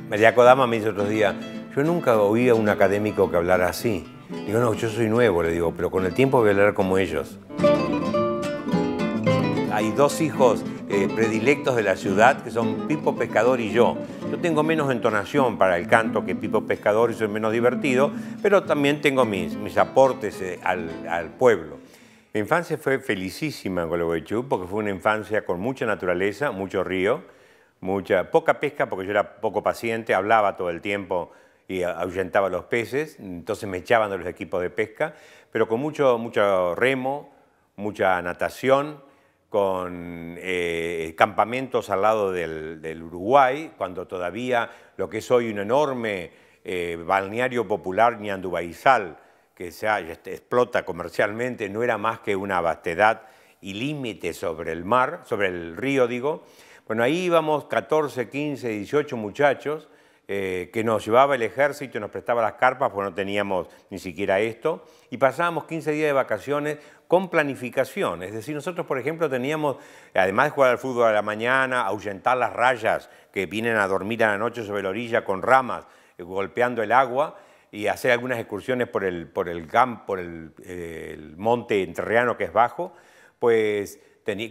María Kodama me dice otros días, yo nunca oí a un académico que hablara así. Digo, no, yo soy nuevo, le digo, pero con el tiempo voy a hablar como ellos. Hay dos hijos predilectos de la ciudad que son Pipo Pescador y yo. Yo tengo menos entonación para el canto que Pipo Pescador y soy menos divertido, pero también tengo mis aportes al pueblo. Mi infancia fue felicísima en Gualeguaychú porque fue una infancia con mucha naturaleza, mucho río, poca pesca porque yo era poco paciente, hablaba todo el tiempo y ahuyentaba a los peces, entonces me echaban de los equipos de pesca, pero con mucho remo, mucha natación, con campamentos al lado del Uruguay, cuando todavía lo que es hoy un enorme balneario popular Ñandubaizal, que explota comercialmente, no era más que una vastedad y límite sobre el mar, sobre el río, digo. Bueno, ahí íbamos 14, 15, 18 muchachos que nos llevaba el ejército y nos prestaba las carpas porque no teníamos ni siquiera esto, y pasábamos 15 días de vacaciones con planificación. Es decir, nosotros, por ejemplo, teníamos, además de jugar al fútbol a la mañana, ahuyentar las rayas que vienen a dormir a la noche sobre la orilla con ramas, golpeando el agua, y hacer algunas excursiones por el monte entrerriano que es bajo, pues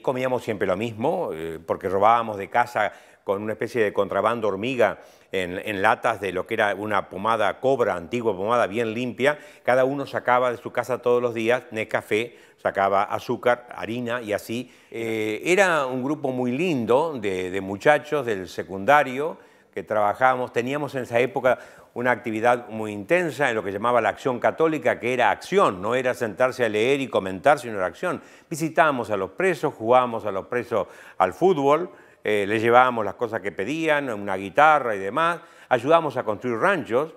comíamos siempre lo mismo, porque robábamos de casa con una especie de contrabando hormiga en latas de lo que era una pomada Cobra, antigua pomada bien limpia. Cada uno sacaba de su casa todos los días Nescafé, sacaba azúcar, harina y así. Era un grupo muy lindo de muchachos del secundario que trabajábamos. Teníamos en esa época una actividad muy intensa en lo que llamaba la acción católica, que era acción, no era sentarse a leer y comentar, sino era acción. Visitábamos a los presos, jugábamos a los presos al fútbol, les llevábamos las cosas que pedían, una guitarra y demás, ayudábamos a construir ranchos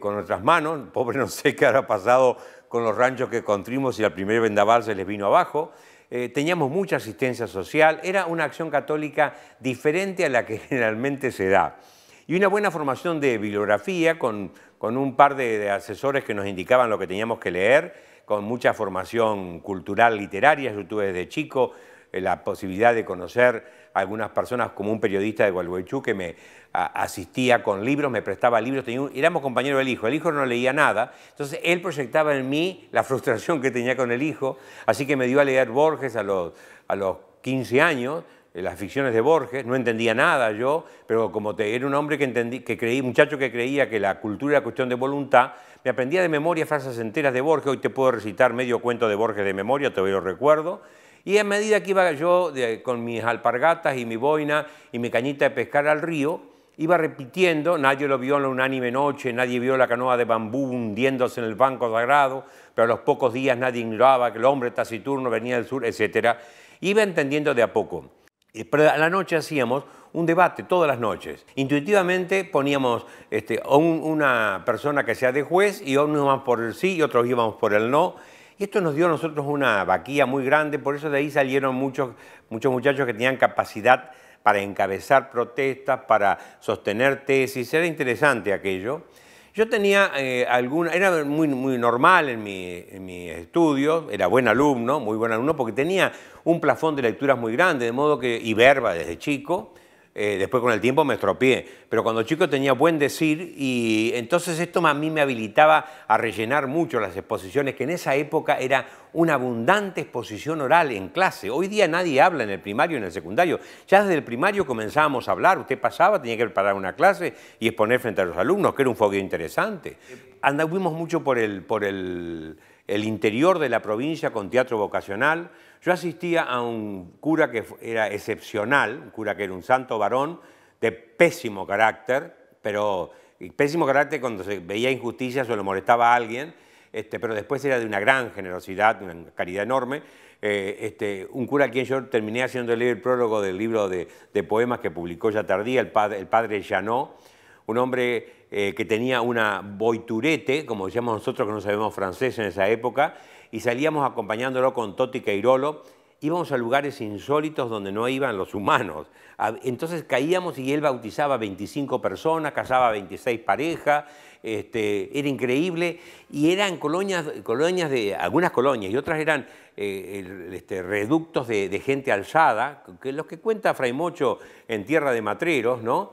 con nuestras manos. Pobre, no sé qué habrá pasado con los ranchos que construimos y al primer vendaval se les vino abajo. Teníamos mucha asistencia social, era una acción católica diferente a la que generalmente se da. Y una buena formación de bibliografía con un par de asesores que nos indicaban lo que teníamos que leer, con mucha formación cultural literaria. Yo tuve desde chico la posibilidad de conocer a algunas personas como un periodista de Gualeguaychú que me asistía con libros, me prestaba libros, éramos compañeros del hijo. El hijo no leía nada, entonces él proyectaba en mí la frustración que tenía con el hijo, así que me dio a leer Borges a los 15 años, las ficciones de Borges. No entendía nada yo, pero como era un hombre muchacho que creía que la cultura era cuestión de voluntad, me aprendía de memoria frases enteras de Borges. Hoy te puedo recitar medio cuento de Borges de memoria, todavía lo recuerdo. Y a medida que iba yo con mis alpargatas y mi boina y mi cañita de pescar al río, iba repitiendo. Nadie lo vio en la unánime noche, nadie vio la canoa de bambú hundiéndose en el banco sagrado, pero a los pocos días nadie ignoraba que el hombre taciturno venía del sur, etc. Iba entendiendo de a poco. Pero a la noche hacíamos un debate todas las noches. Intuitivamente poníamos una persona que sea de juez y unos íbamos por el sí y otros íbamos por el no. Y esto nos dio a nosotros una vaquía muy grande, por eso de ahí salieron muchos muchachos que tenían capacidad para encabezar protestas, para sostener tesis. Era interesante aquello. Yo tenía era muy normal en mi estudio, era buen alumno, muy buen alumno, porque tenía un plafón de lecturas muy grande, de modo que, y verba desde chico. Después con el tiempo me estropeé, pero cuando chico tenía buen decir y entonces esto a mí me habilitaba a rellenar mucho las exposiciones, que en esa época era una abundante exposición oral en clase. Hoy día nadie habla en el primario y en el secundario. Ya desde el primario comenzábamos a hablar, usted pasaba, tenía que preparar una clase y exponer frente a los alumnos, que era un fogueo interesante. Anduvimos mucho por el interior de la provincia con teatro vocacional. Yo asistía a un cura que era excepcional, un cura que era un santo varón de pésimo carácter, pero pésimo carácter cuando se veía injusticias o le molestaba a alguien, pero después era de una gran generosidad, una caridad enorme. Un cura a quien yo terminé haciendo leer el prólogo del libro de poemas que publicó ya tardía, el padre Janot, un hombre que tenía una boiturete, como decíamos nosotros que no sabemos francés en esa época, y salíamos acompañándolo con Toti Queirolo. Íbamos a lugares insólitos donde no iban los humanos. Entonces caíamos y él bautizaba 25 personas, casaba 26 parejas, era increíble, y eran algunas colonias, y otras eran reductos de gente alzada, que los que cuenta Fray Mocho en Tierra de Matreros, ¿no?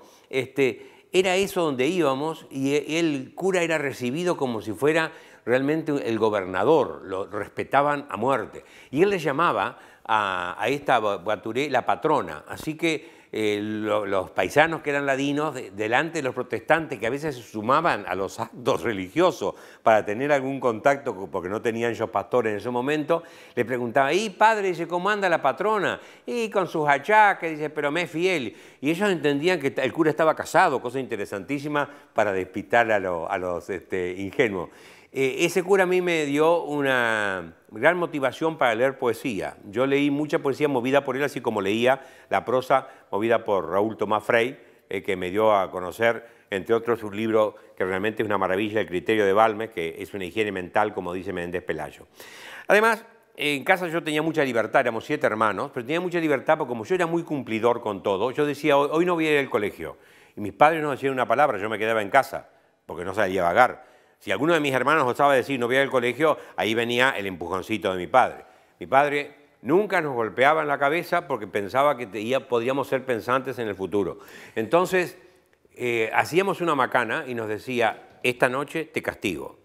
era eso donde íbamos y el cura era recibido como si fuera realmente el gobernador, lo respetaban a muerte. Y él le llamaba a esta Baturé la patrona, así que los paisanos que eran ladinos, delante de los protestantes que a veces se sumaban a los actos religiosos para tener algún contacto, porque no tenían ellos pastores en ese momento, le preguntaban, ¿y padre, dice, cómo anda la patrona? Y con sus achaques, dice, pero me es fiel. Y ellos entendían que el cura estaba casado, cosa interesantísima para despistar a los ingenuos. Ese cura a mí me dio una gran motivación para leer poesía. Yo leí mucha poesía movida por él, así como leía la prosa movida por Raúl Tomás Frey, que me dio a conocer, entre otros, un libro que realmente es una maravilla, El criterio de Balmes, que es una higiene mental, como dice Menéndez Pelayo. Además, en casa yo tenía mucha libertad, éramos 7 hermanos, pero tenía mucha libertad porque como yo era muy cumplidor con todo, yo decía, hoy no voy a ir al colegio. Y mis padres no decían una palabra, yo me quedaba en casa, porque no salía a vagar. Si alguno de mis hermanos osaba decir no voy al colegio, ahí venía el empujoncito de mi padre. Mi padre nunca nos golpeaba en la cabeza porque pensaba que podríamos ser pensantes en el futuro. Entonces, hacíamos una macana y nos decía, esta noche te castigo.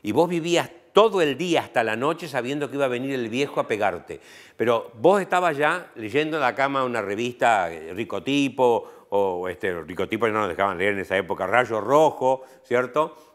Y vos vivías todo el día hasta la noche sabiendo que iba a venir el viejo a pegarte. Pero vos estabas ya leyendo en la cama una revista Ricotipo, o Ricotipo no nos dejaban leer en esa época, Rayo Rojo, ¿cierto?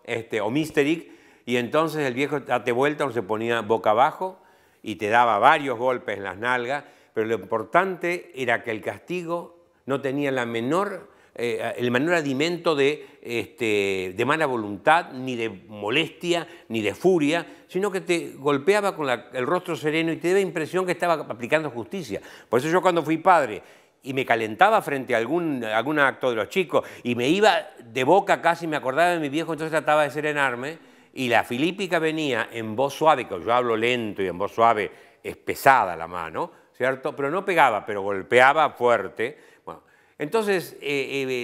O Mysteric, y entonces el viejo date vuelta, se ponía boca abajo y te daba varios golpes en las nalgas, pero lo importante era que el castigo no tenía el menor alimento de mala voluntad, ni de molestia, ni de furia, sino que te golpeaba con el rostro sereno y te daba impresión que estaba aplicando justicia. Por eso yo cuando fui padre y me calentaba frente a algún acto de los chicos y me iba de boca casi, me acordaba de mi viejo, entonces trataba de serenarme y la filípica venía en voz suave, que yo hablo lento y en voz suave es pesada la mano, ¿cierto? Pero no pegaba, pero golpeaba fuerte. Bueno, entonces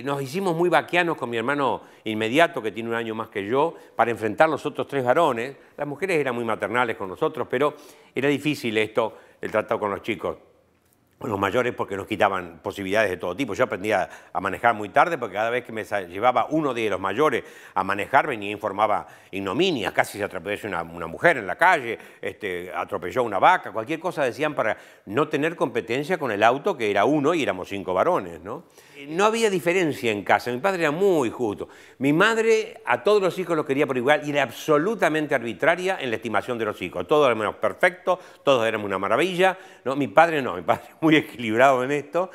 nos hicimos muy vaquianos con mi hermano inmediato, que tiene un año más que yo, para enfrentar los otros 3 varones. Las mujeres eran muy maternales con nosotros, pero era difícil esto, el trato con los chicos. Los mayores porque nos quitaban posibilidades de todo tipo. Yo aprendí a manejar muy tarde porque cada vez que me llevaba uno de los mayores a manejar venía e informaba ignominias, casi se atropelló una mujer en la calle, atropelló una vaca, cualquier cosa decían para no tener competencia con el auto que era uno y éramos 5 varones, ¿no? No había diferencia en casa, mi padre era muy justo. Mi madre a todos los hijos los quería por igual y era absolutamente arbitraria en la estimación de los hijos. Todos éramos perfectos, todos éramos una maravilla, ¿no? Mi padre no, mi padre muy equilibrado en esto,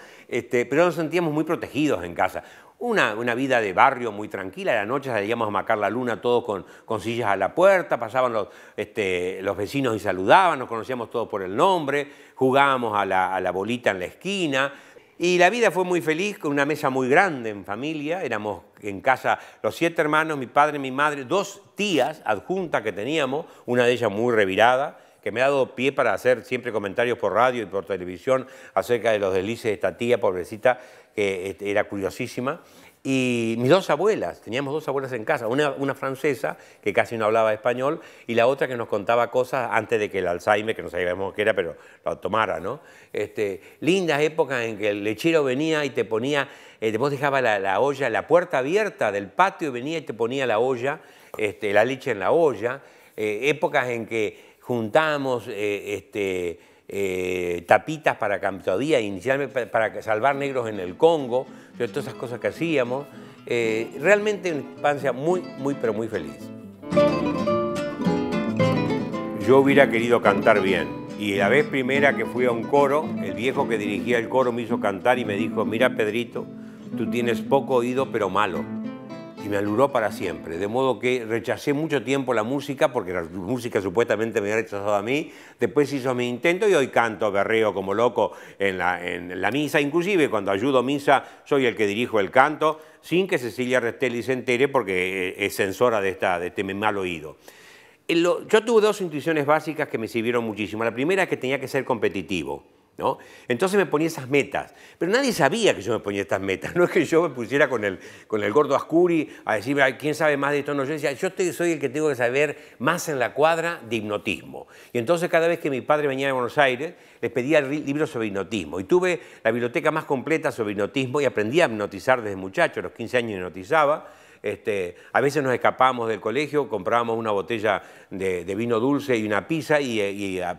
pero nos sentíamos muy protegidos en casa. Una vida de barrio muy tranquila, a la noche salíamos a marcar la luna todos con sillas a la puerta, pasaban los vecinos y saludaban, nos conocíamos todos por el nombre, jugábamos a la bolita en la esquina. Y la vida fue muy feliz, con una mesa muy grande en familia, éramos en casa los 7 hermanos, mi padre, mi madre, 2 tías adjuntas que teníamos, una de ellas muy revirada, que me ha dado pie para hacer siempre comentarios por radio y por televisión acerca de los deslices de esta tía, pobrecita, que era curiosísima. Y mis 2 abuelas, teníamos 2 abuelas en casa, una francesa que casi no hablaba español y la otra que nos contaba cosas antes de que el Alzheimer, que no sabíamos qué era, pero lo tomara, ¿no? Lindas épocas en que el lechero venía y te ponía, vos dejabas la olla, la puerta abierta del patio y venía y te ponía la olla, la leche en la olla, épocas en que juntábamos tapitas para Camtodía, inicialmente para salvar negros en el Congo, todas esas cosas que hacíamos. Realmente una infancia muy, pero muy feliz. Yo hubiera querido cantar bien y la vez primera que fui a un coro, el viejo que dirigía el coro me hizo cantar y me dijo, mira Pedrito, tú tienes poco oído pero malo. Y me aluró para siempre, de modo que rechacé mucho tiempo la música, porque la música supuestamente me había rechazado a mí, después hizo mi intento y hoy canto, berreo como loco en la misa, inclusive cuando ayudo misa soy el que dirijo el canto, sin que Cecilia Restelli se entere porque es censora de este mal oído. Yo tuve 2 intuiciones básicas que me sirvieron muchísimo. La primera es que tenía que ser competitivo. ¿no? Entonces me ponía esas metas, pero nadie sabía que yo me ponía estas metas, no es que yo me pusiera con el gordo Ascuri a decir, ¿quién sabe más de esto? No, yo decía, soy el que tengo que saber más en la cuadra de hipnotismo. Y entonces cada vez que mi padre venía de Buenos Aires, les pedía libros sobre hipnotismo. Y tuve la biblioteca más completa sobre hipnotismo y aprendí a hipnotizar desde muchacho, a los 15 años hipnotizaba. A veces nos escapábamos del colegio, comprábamos una botella de vino dulce y una pizza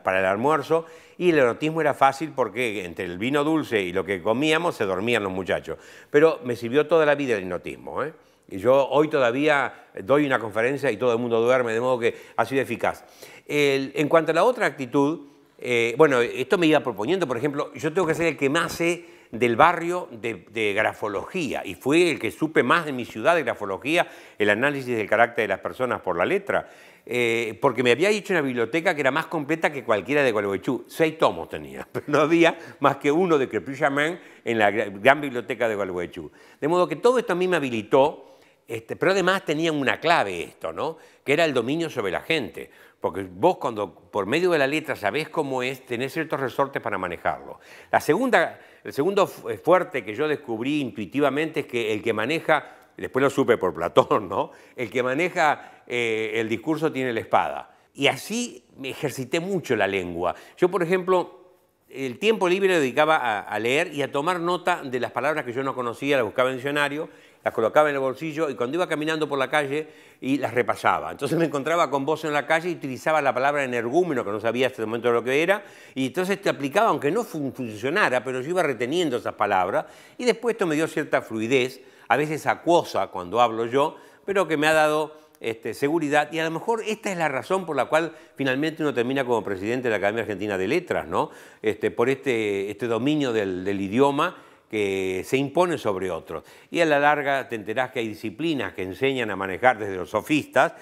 para el almuerzo, y el hipnotismo era fácil porque entre el vino dulce y lo que comíamos se dormían los muchachos. Pero me sirvió toda la vida el hipnotismo, ¿eh? Y yo hoy todavía doy una conferencia y todo el mundo duerme, de modo que ha sido eficaz. En cuanto a la otra actitud, bueno, esto me iba proponiendo, por ejemplo, yo tengo que ser el que más sé del barrio de grafología, y fue el que supe más de mi ciudad de grafología, el análisis del carácter de las personas por la letra, porque me había hecho una biblioteca que era más completa que cualquiera de Gualeguaychú. 6 tomos tenía, pero no había más que uno de Crepushamén en la gran biblioteca de Gualeguaychú. De modo que todo esto a mí me habilitó, pero además tenía una clave esto, ¿no? Que era el dominio sobre la gente. Porque vos cuando por medio de la letra sabés cómo es, tenés ciertos resortes para manejarlo. El segundo fuerte que yo descubrí intuitivamente es que el que maneja, después lo supe por Platón, ¿no? El que maneja el discurso tiene la espada. Y así me ejercité mucho la lengua. Yo, por ejemplo, el tiempo libre lo dedicaba a leer y a tomar nota de las palabras que yo no conocía, las buscaba en el diccionario, las colocaba en el bolsillo y cuando iba caminando por la calle y las repasaba. Entonces me encontraba con vos en la calle y utilizaba la palabra energúmeno, que no sabía hasta el momento lo que era, y entonces te aplicaba, aunque no funcionara, pero yo iba reteniendo esas palabras y después esto me dio cierta fluidez, a veces acuosa cuando hablo yo, pero que me ha dado seguridad, y a lo mejor esta es la razón por la cual finalmente uno termina como presidente de la Academia Argentina de Letras, ¿no? Por este dominio del idioma que se impone sobre otros. Y a la larga te enterás que hay disciplinas que enseñan a manejar, desde los sofistas,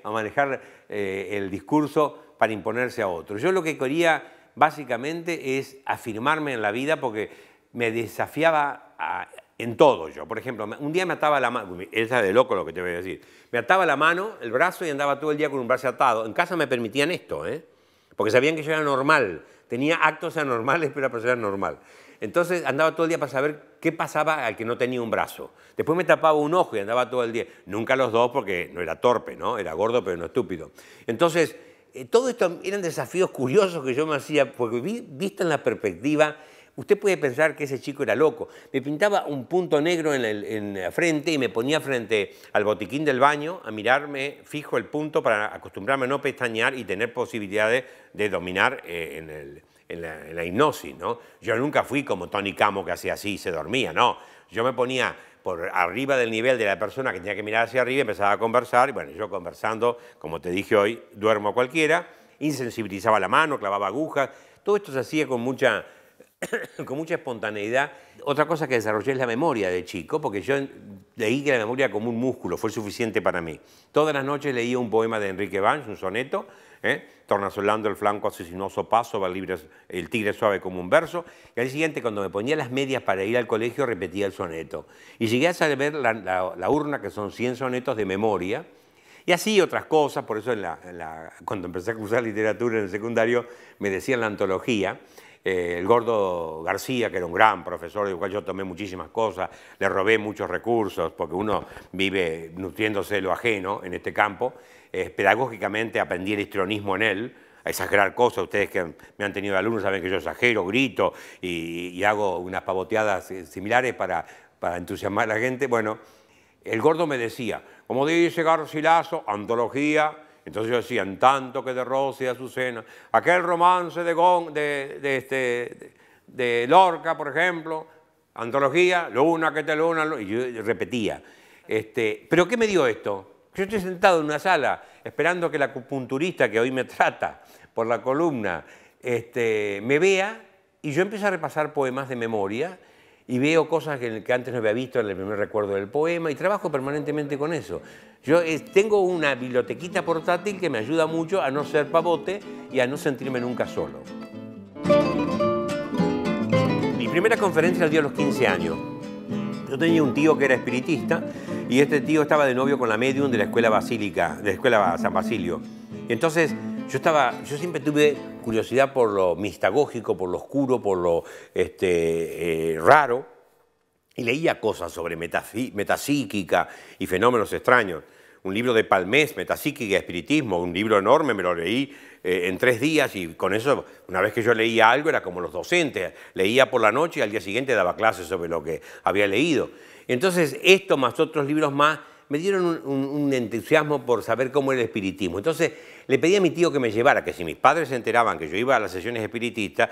a manejar el discurso para imponerse a otros. Yo lo que quería básicamente es afirmarme en la vida porque me desafiaba en todo yo. Por ejemplo, un día me ataba la mano, esa es de loco lo que te voy a decir, me ataba la mano, el brazo y andaba todo el día con un brazo atado. En casa me permitían esto, porque sabían que yo era normal, tenía actos anormales, pero era persona normal. Entonces andaba todo el día para saber qué pasaba al que no tenía un brazo. Después me tapaba un ojo y andaba todo el día. Nunca los dos porque no era torpe, ¿no? Era gordo pero no estúpido. Entonces, todo esto eran desafíos curiosos que yo me hacía, porque visto en la perspectiva, usted puede pensar que ese chico era loco. Me pintaba un punto negro en la frente y me ponía frente al botiquín del baño a mirarme fijo el punto para acostumbrarme a no pestañear y tener posibilidades de dominar en la hipnosis, ¿no? Yo nunca fui como Tony Camo, que hacía así y se dormía, no. Yo me ponía por arriba del nivel de la persona que tenía que mirar hacia arriba y empezaba a conversar, y bueno, yo conversando, como te dije hoy, duermo a cualquiera, insensibilizaba la mano, clavaba agujas, todo esto se hacía con mucha espontaneidad. Otra cosa que desarrollé es la memoria de chico, porque yo leí que la memoria como un músculo, fue suficiente para mí. Todas las noches leía un poema de Enrique Banch, un soneto, tornasolando el flanco asesinoso paso, va el tigre suave como un verso, y al día siguiente, cuando me ponía las medias para ir al colegio, repetía el soneto. Y llegué a saber la urna, que son 100 sonetos de memoria, y así otras cosas. Por eso cuando empecé a cursar literatura en el secundario, me decían la antología. El Gordo García, que era un gran profesor, del cual yo tomé muchísimas cosas, le robé muchos recursos, porque uno vive nutriéndose de lo ajeno en este campo. Pedagógicamente aprendí el histrionismo en él, a exagerar cosas. Ustedes que me han tenido alumnos saben que yo exagero, grito y hago unas pavoteadas similares para entusiasmar a la gente. Bueno, el Gordo me decía, como dice Garcilaso, antología. Entonces yo decía, en tanto que de Rosa y Azucena, aquel romance de Lorca, por ejemplo, antología, luna que te luna, y yo repetía. ¿Pero qué me dio esto? Yo estoy sentado en una sala esperando que la acupunturista que hoy me trata por la columna me vea, y yo empiezo a repasar poemas de memoria y veo cosas que antes no había visto en el primer recuerdo del poema, y trabajo permanentemente con eso. Yo tengo una bibliotequita portátil que me ayuda mucho a no ser pavote y a no sentirme nunca solo. Mi primera conferencia la di a los 15 años. Yo tenía un tío que era espiritista y este tío estaba de novio con la médium de la escuela basílica, de la escuela San Basilio. Y entonces Yo siempre tuve curiosidad por lo mistagógico, por lo oscuro, por lo raro, y leía cosas sobre metapsíquica y fenómenos extraños. Un libro de Palmés, Metapsíquica y Espiritismo, un libro enorme, me lo leí en 3 días y con eso, una vez que yo leía algo, era como los docentes, leía por la noche y al día siguiente daba clases sobre lo que había leído. Entonces, esto más otros libros más me dieron un entusiasmo por saber cómo era el espiritismo. Entonces, le pedí a mi tío que me llevara, que si mis padres se enteraban que yo iba a las sesiones espiritistas,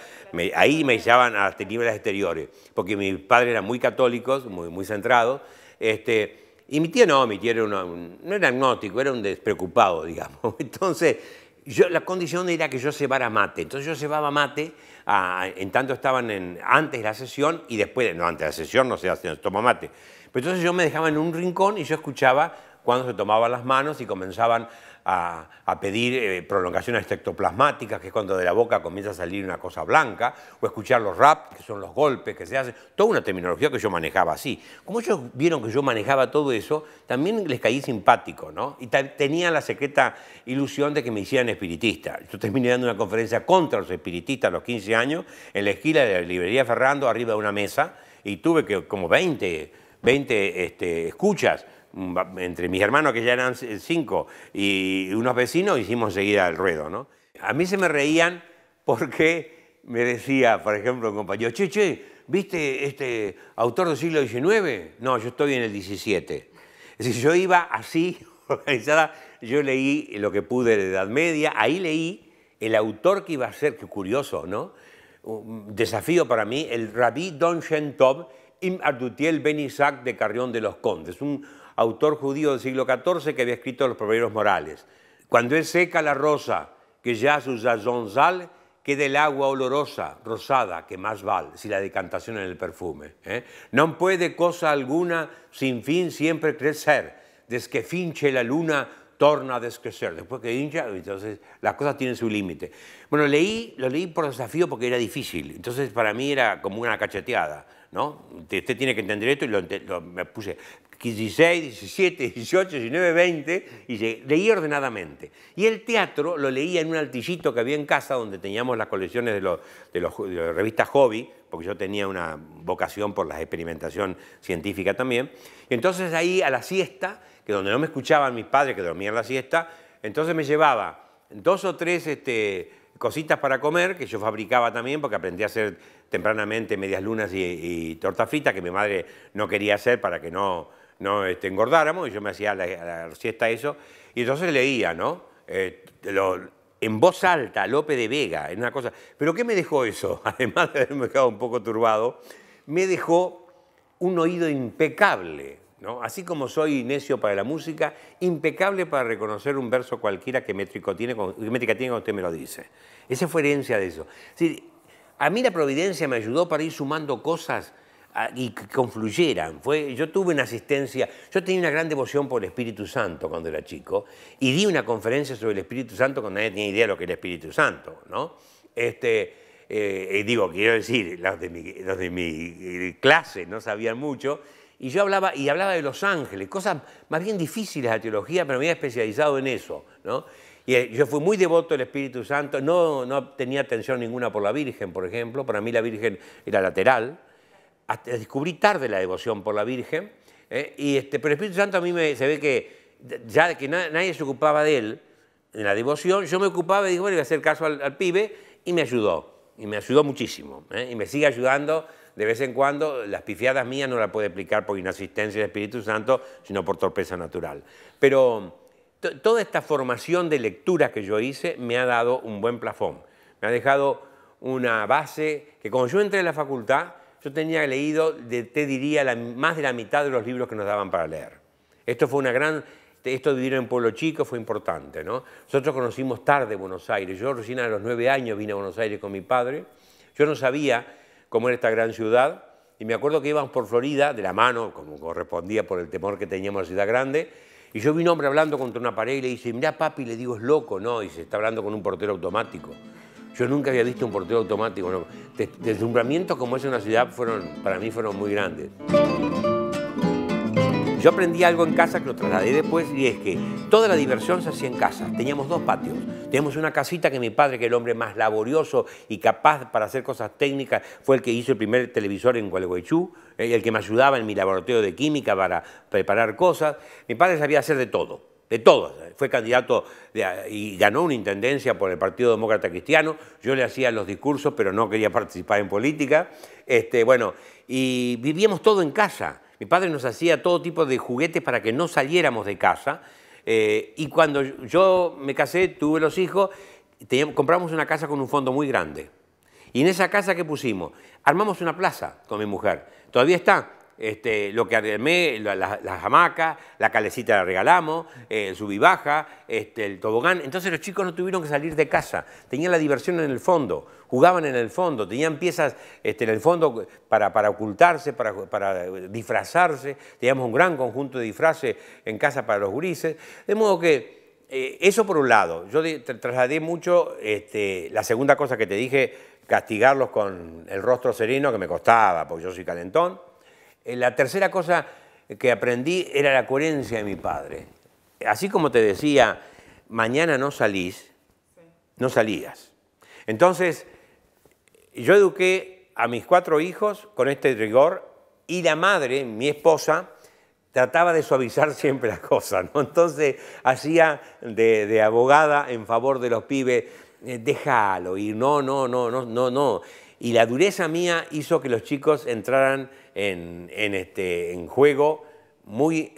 ahí me llevaban a las tinieblas exteriores, porque mis padres eran muy católicos, muy centrados, y mi tío no era agnóstico, era un despreocupado, digamos. Entonces, la condición era que yo cebara mate. Entonces yo cebaba mate, en tanto estaban antes de la sesión y después, no, antes de la sesión no se toma mate. Pero entonces yo me dejaba en un rincón y yo escuchaba cuando se tomaban las manos y comenzaban a pedir prolongaciones ectoplasmáticas, que es cuando de la boca comienza a salir una cosa blanca, o escuchar los raps, que son los golpes que se hacen, toda una terminología que yo manejaba así. Como ellos vieron que yo manejaba todo eso, también les caí simpático, ¿no? Y tenía la secreta ilusión de que me hicieran espiritista. Yo terminé dando una conferencia contra los espiritistas a los 15 años, en la esquina de la librería Ferrando, arriba de una mesa, y tuve como 20 escuchas. Entre mis hermanos, que ya eran 5, y unos vecinos, hicimos enseguida el ruedo, ¿no? A mí se me reían porque me decía, por ejemplo, un compañero, che, ¿viste este autor del siglo XIX? No, yo estoy en el XVII. Es decir, yo iba así, organizada, yo leí lo que pude de Edad Media, ahí leí el autor que iba a ser, qué curioso, ¿no? Un desafío para mí, el Rabí Don Shen Tov, Im Ardutiel Ben Isaac de Carrión de los Condes, un autor judío del siglo XIV que había escrito los Proverbios morales. Cuando es seca la rosa, que ya su sazón sal, queda el agua olorosa, rosada, que más vale, si la decantación en el perfume. No puede cosa alguna sin fin siempre crecer, desde que finche la luna torna a descrecer. Después que hincha, entonces las cosas tienen su límite. Bueno, lo leí por desafío porque era difícil, entonces para mí era como una cacheteada, ¿no? Usted tiene que entender esto y me puse 16, 17, 18, 19, 20 y leí ordenadamente. Y el teatro lo leía en un altillito que había en casa donde teníamos las colecciones de las revistas Hobby, porque yo tenía una vocación por la experimentación científica también. Y entonces ahí a la siesta, que donde no me escuchaban mis padres que dormían la siesta, entonces me llevaba 2 o 3 cositas para comer, que yo fabricaba también, porque aprendí a hacer tempranamente medias lunas y torta frita, que mi madre no quería hacer para que no engordáramos, y yo me hacía a la siesta eso, y entonces leía, ¿no? En voz alta, Lope de Vega, en una cosa. ¿Pero qué me dejó eso? Además de haberme quedado un poco turbado, me dejó un oído impecable, ¿no? Así como soy necio para la música, impecable para reconocer un verso cualquiera que métrica tiene cuando usted me lo dice. Esa fue herencia de eso. Es decir, a mí la providencia me ayudó para ir sumando cosas y que confluyeran. Yo tuve una asistencia, yo tenía una gran devoción por el Espíritu Santo cuando era chico y di una conferencia sobre el Espíritu Santo cuando nadie tenía idea de lo que era el Espíritu Santo, ¿no? Quiero decir, los de mi clase no sabían mucho, y yo hablaba de los ángeles, cosas más bien difíciles de la teología, pero me había especializado en eso, ¿no? Y yo fui muy devoto del Espíritu Santo, no tenía atención ninguna por la Virgen, por ejemplo, para mí la Virgen era lateral. Descubrí tarde la devoción por la Virgen, pero el Espíritu Santo a mí se ve que ya que nadie se ocupaba de él, en la devoción, yo me ocupaba y dije, bueno, voy a hacer caso al pibe, y me ayudó muchísimo, y me sigue ayudando de vez en cuando. Las pifiadas mías no las puede explicar por inasistencia del Espíritu Santo, sino por torpeza natural. Pero toda esta formación de lectura que yo hice me ha dado un buen plafón, me ha dejado una base que cuando yo entré en la facultad, yo tenía leído, te diría, más de la mitad de los libros que nos daban para leer. Esto de vivir en un pueblo chico fue importante, ¿no? Nosotros conocimos tarde Buenos Aires. Yo recién a los 9 años vine a Buenos Aires con mi padre. Yo no sabía cómo era esta gran ciudad y me acuerdo que íbamos por Florida, de la mano, como correspondía por el temor que teníamos a la ciudad grande, y yo vi un hombre hablando contra una pared y le dice, mirá papi, le digo, es loco, ¿no? Y se está hablando con un portero automático. Yo nunca había visto un portero automático, ¿no? Deslumbramientos como ese en una ciudad para mí fueron muy grandes. Yo aprendí algo en casa que lo trasladé después y es que toda la diversión se hacía en casa. Teníamos 2 patios. Teníamos una casita que mi padre, que era el hombre más laborioso y capaz para hacer cosas técnicas, fue el que hizo el primer televisor en Gualeguaychú, el que me ayudaba en mi laboratorio de química para preparar cosas. Mi padre sabía hacer de todo. De todo. Fue candidato y ganó una intendencia por el Partido Demócrata Cristiano. Yo le hacía los discursos, pero no quería participar en política. Bueno, y vivíamos todo en casa. Mi padre nos hacía todo tipo de juguetes para que no saliéramos de casa. Y cuando yo me casé, tuve los hijos, compramos una casa con un fondo muy grande. Y en esa casa, ¿qué pusimos? Armamos una plaza con mi mujer. Todavía está. Lo que armé, las hamacas, la calecita la regalamos, el sub y baja, el tobogán. Entonces los chicos no tuvieron que salir de casa, tenían la diversión en el fondo, jugaban en el fondo, tenían piezas en el fondo para ocultarse, para disfrazarse. Teníamos un gran conjunto de disfraces en casa para los gurises. De modo que eso por un lado. Yo trasladé mucho, la segunda cosa que te dije, castigarlos con el rostro sereno, que me costaba, porque yo soy calentón. La tercera cosa que aprendí era la coherencia de mi padre. Así como te decía, mañana no salís, no salías. Entonces, yo eduqué a mis 4 hijos con este rigor y la madre, mi esposa, trataba de suavizar siempre las cosas, ¿no? Entonces, hacía de abogada en favor de los pibes, déjalo ir, no. Y la dureza mía hizo que los chicos entraran en juego muy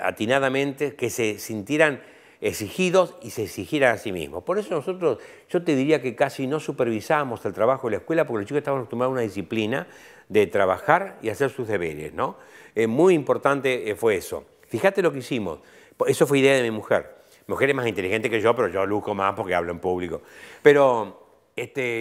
atinadamente, que se sintieran exigidos y se exigieran a sí mismos. Por eso nosotros, yo te diría que casi no supervisábamos el trabajo de la escuela, porque los chicos estaban acostumbrados a una disciplina de trabajar y hacer sus deberes, ¿no? Muy importante fue eso. Fíjate lo que hicimos. Eso fue idea de mi mujer. Mi mujer es más inteligente que yo, pero yo lujo más porque hablo en público. Pero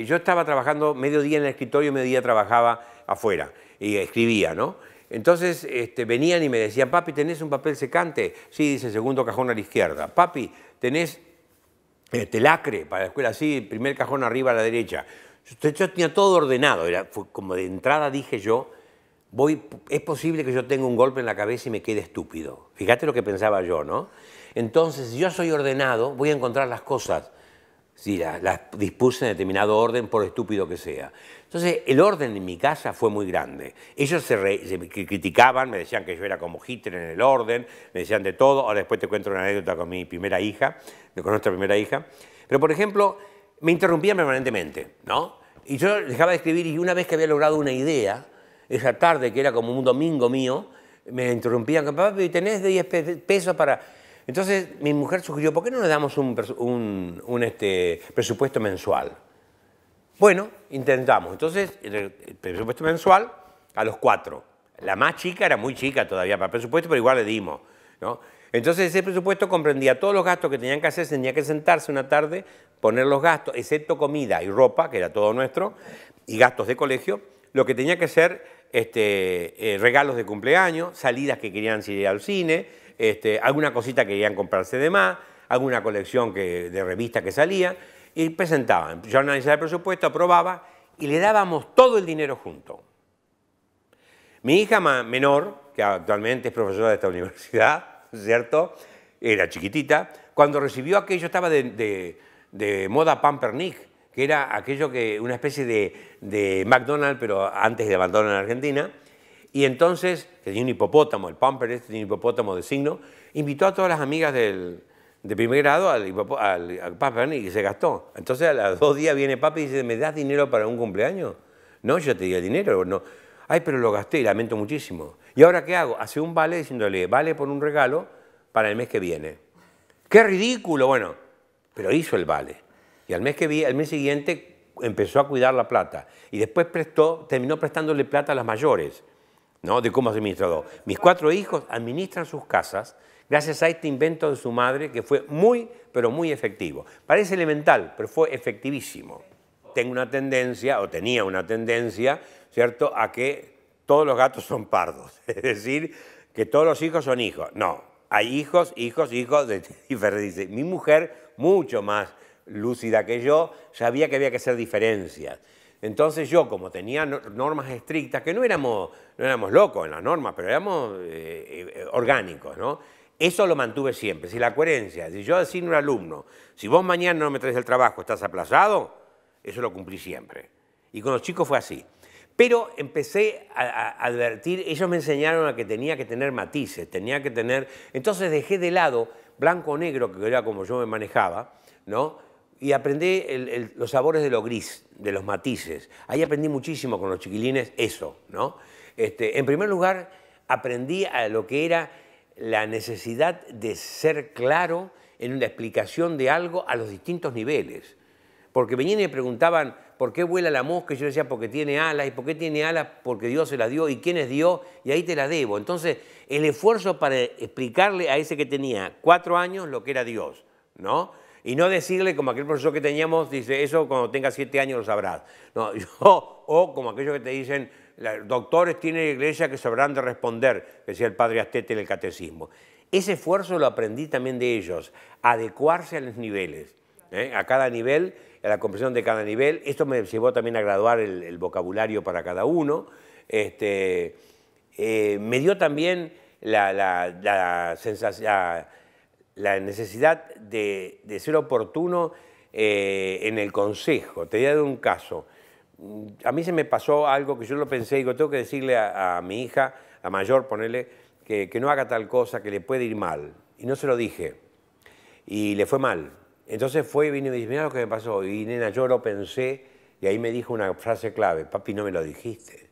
yo estaba trabajando mediodía en el escritorio, mediodía trabajaba afuera y escribía, ¿no? Entonces venían y me decían, papi, ¿tenés un papel secante? Sí, dice, segundo cajón a la izquierda. Papi, ¿tenés lacre para la escuela? Sí, primer cajón arriba a la derecha. Yo tenía todo ordenado, fue como de entrada dije yo, es posible que yo tenga un golpe en la cabeza y me quede estúpido. Fíjate lo que pensaba yo, ¿no? Entonces, si yo soy ordenado, voy a encontrar las cosas. Sí, las dispuse en determinado orden, por estúpido que sea. Entonces, el orden en mi casa fue muy grande. Ellos se criticaban, me decían que yo era como Hitler en el orden, me decían de todo. Ahora después te cuento una anécdota con mi primera hija, con nuestra primera hija. Pero, por ejemplo, me interrumpían permanentemente, ¿no? Y yo dejaba de escribir y una vez que había logrado una idea, esa tarde, que era como un domingo mío, me interrumpían, papi, ¿tenés 10 pesos para...? Entonces mi mujer sugirió, ¿por qué no le damos un presupuesto mensual? Bueno, intentamos. Entonces, el presupuesto mensual a los 4. La más chica era muy chica todavía para el presupuesto, pero igual le dimos, ¿no? Entonces ese presupuesto comprendía todos los gastos que tenían que hacer, tenía que sentarse una tarde, poner los gastos, excepto comida y ropa, que era todo nuestro, y gastos de colegio, lo que tenía que ser regalos de cumpleaños, salidas que querían ir al cine, alguna cosita que querían comprarse de más, alguna colección de revistas que salía, y presentaban. Yo analizaba el presupuesto, aprobaba, y le dábamos todo el dinero junto. Mi hija menor, que actualmente es profesora de esta universidad, ¿cierto? Era chiquitita, cuando recibió aquello estaba de moda Pampernick, que era aquello que una especie de McDonald's, pero antes de abandonar en Argentina. Y entonces, que tenía un hipopótamo, el Pamper tenía un hipopótamo de signo, invitó a todas las amigas de primer grado al Pampernick y se gastó. Entonces a los 2 días viene papi y dice, ¿me das dinero para un cumpleaños? No, yo te di el dinero. No. Ay, pero lo gasté, lamento muchísimo. ¿Y ahora qué hago? Hace un vale diciéndole, vale por un regalo para el mes que viene. ¡Qué ridículo! Bueno, pero hizo el vale. Y al mes siguiente empezó a cuidar la plata. Y después terminó prestándole plata a las mayores, ¿no? De como administrador. Mis 4 hijos administran sus casas gracias a este invento de su madre que fue muy, pero muy efectivo. Parece elemental, pero fue efectivísimo. Tengo una tendencia, o tenía una tendencia, ¿cierto?, a que todos los gatos son pardos. Es decir, que todos los hijos son hijos. No, hay hijos de diferentes. Mi mujer, mucho más lúcida que yo, sabía que había que hacer diferencias. Entonces yo, como tenía normas estrictas, que no éramos locos en las normas, pero éramos orgánicos, ¿no? Eso lo mantuve siempre, si la coherencia, si yo designo a un alumno, si vos mañana no me traes el trabajo, estás aplazado, eso lo cumplí siempre. Y con los chicos fue así. Pero empecé a advertir, ellos me enseñaron a que tenía que tener matices, tenía que tener... Entonces dejé de lado blanco o negro, que era como yo me manejaba, ¿no? Y aprendí los sabores de lo gris, de los matices. Ahí aprendí muchísimo con los chiquilines eso, ¿no? En primer lugar, aprendí a lo que era la necesidad de ser claro en la explicación de algo a los distintos niveles. Porque venían y me preguntaban por qué vuela la mosca, y yo decía porque tiene alas, y por qué tiene alas porque Dios se las dio, y quién es Dios, y ahí te la debo. Entonces, el esfuerzo para explicarle a ese que tenía 4 años lo que era Dios, ¿no? Y no decirle como aquel profesor que teníamos, dice, eso cuando tengas 7 años lo sabrás. No, o como aquellos que te dicen, doctores tiene la iglesia que sabrán de responder, decía el padre Astete en el catecismo. Ese esfuerzo lo aprendí también de ellos, adecuarse a los niveles, a cada nivel, a la comprensión de cada nivel. Esto me llevó también a graduar el vocabulario para cada uno. Me dio también la necesidad de ser oportuno en el consejo. Te voy a dar un caso. A mí se me pasó algo que yo lo pensé y digo, tengo que decirle a mi hija, a mayor, ponerle que no haga tal cosa, que le puede ir mal. Y no se lo dije. Y le fue mal. Entonces vino y me dice, mira lo que me pasó. Y nena, yo lo pensé y ahí me dijo una frase clave, papi, no me lo dijiste.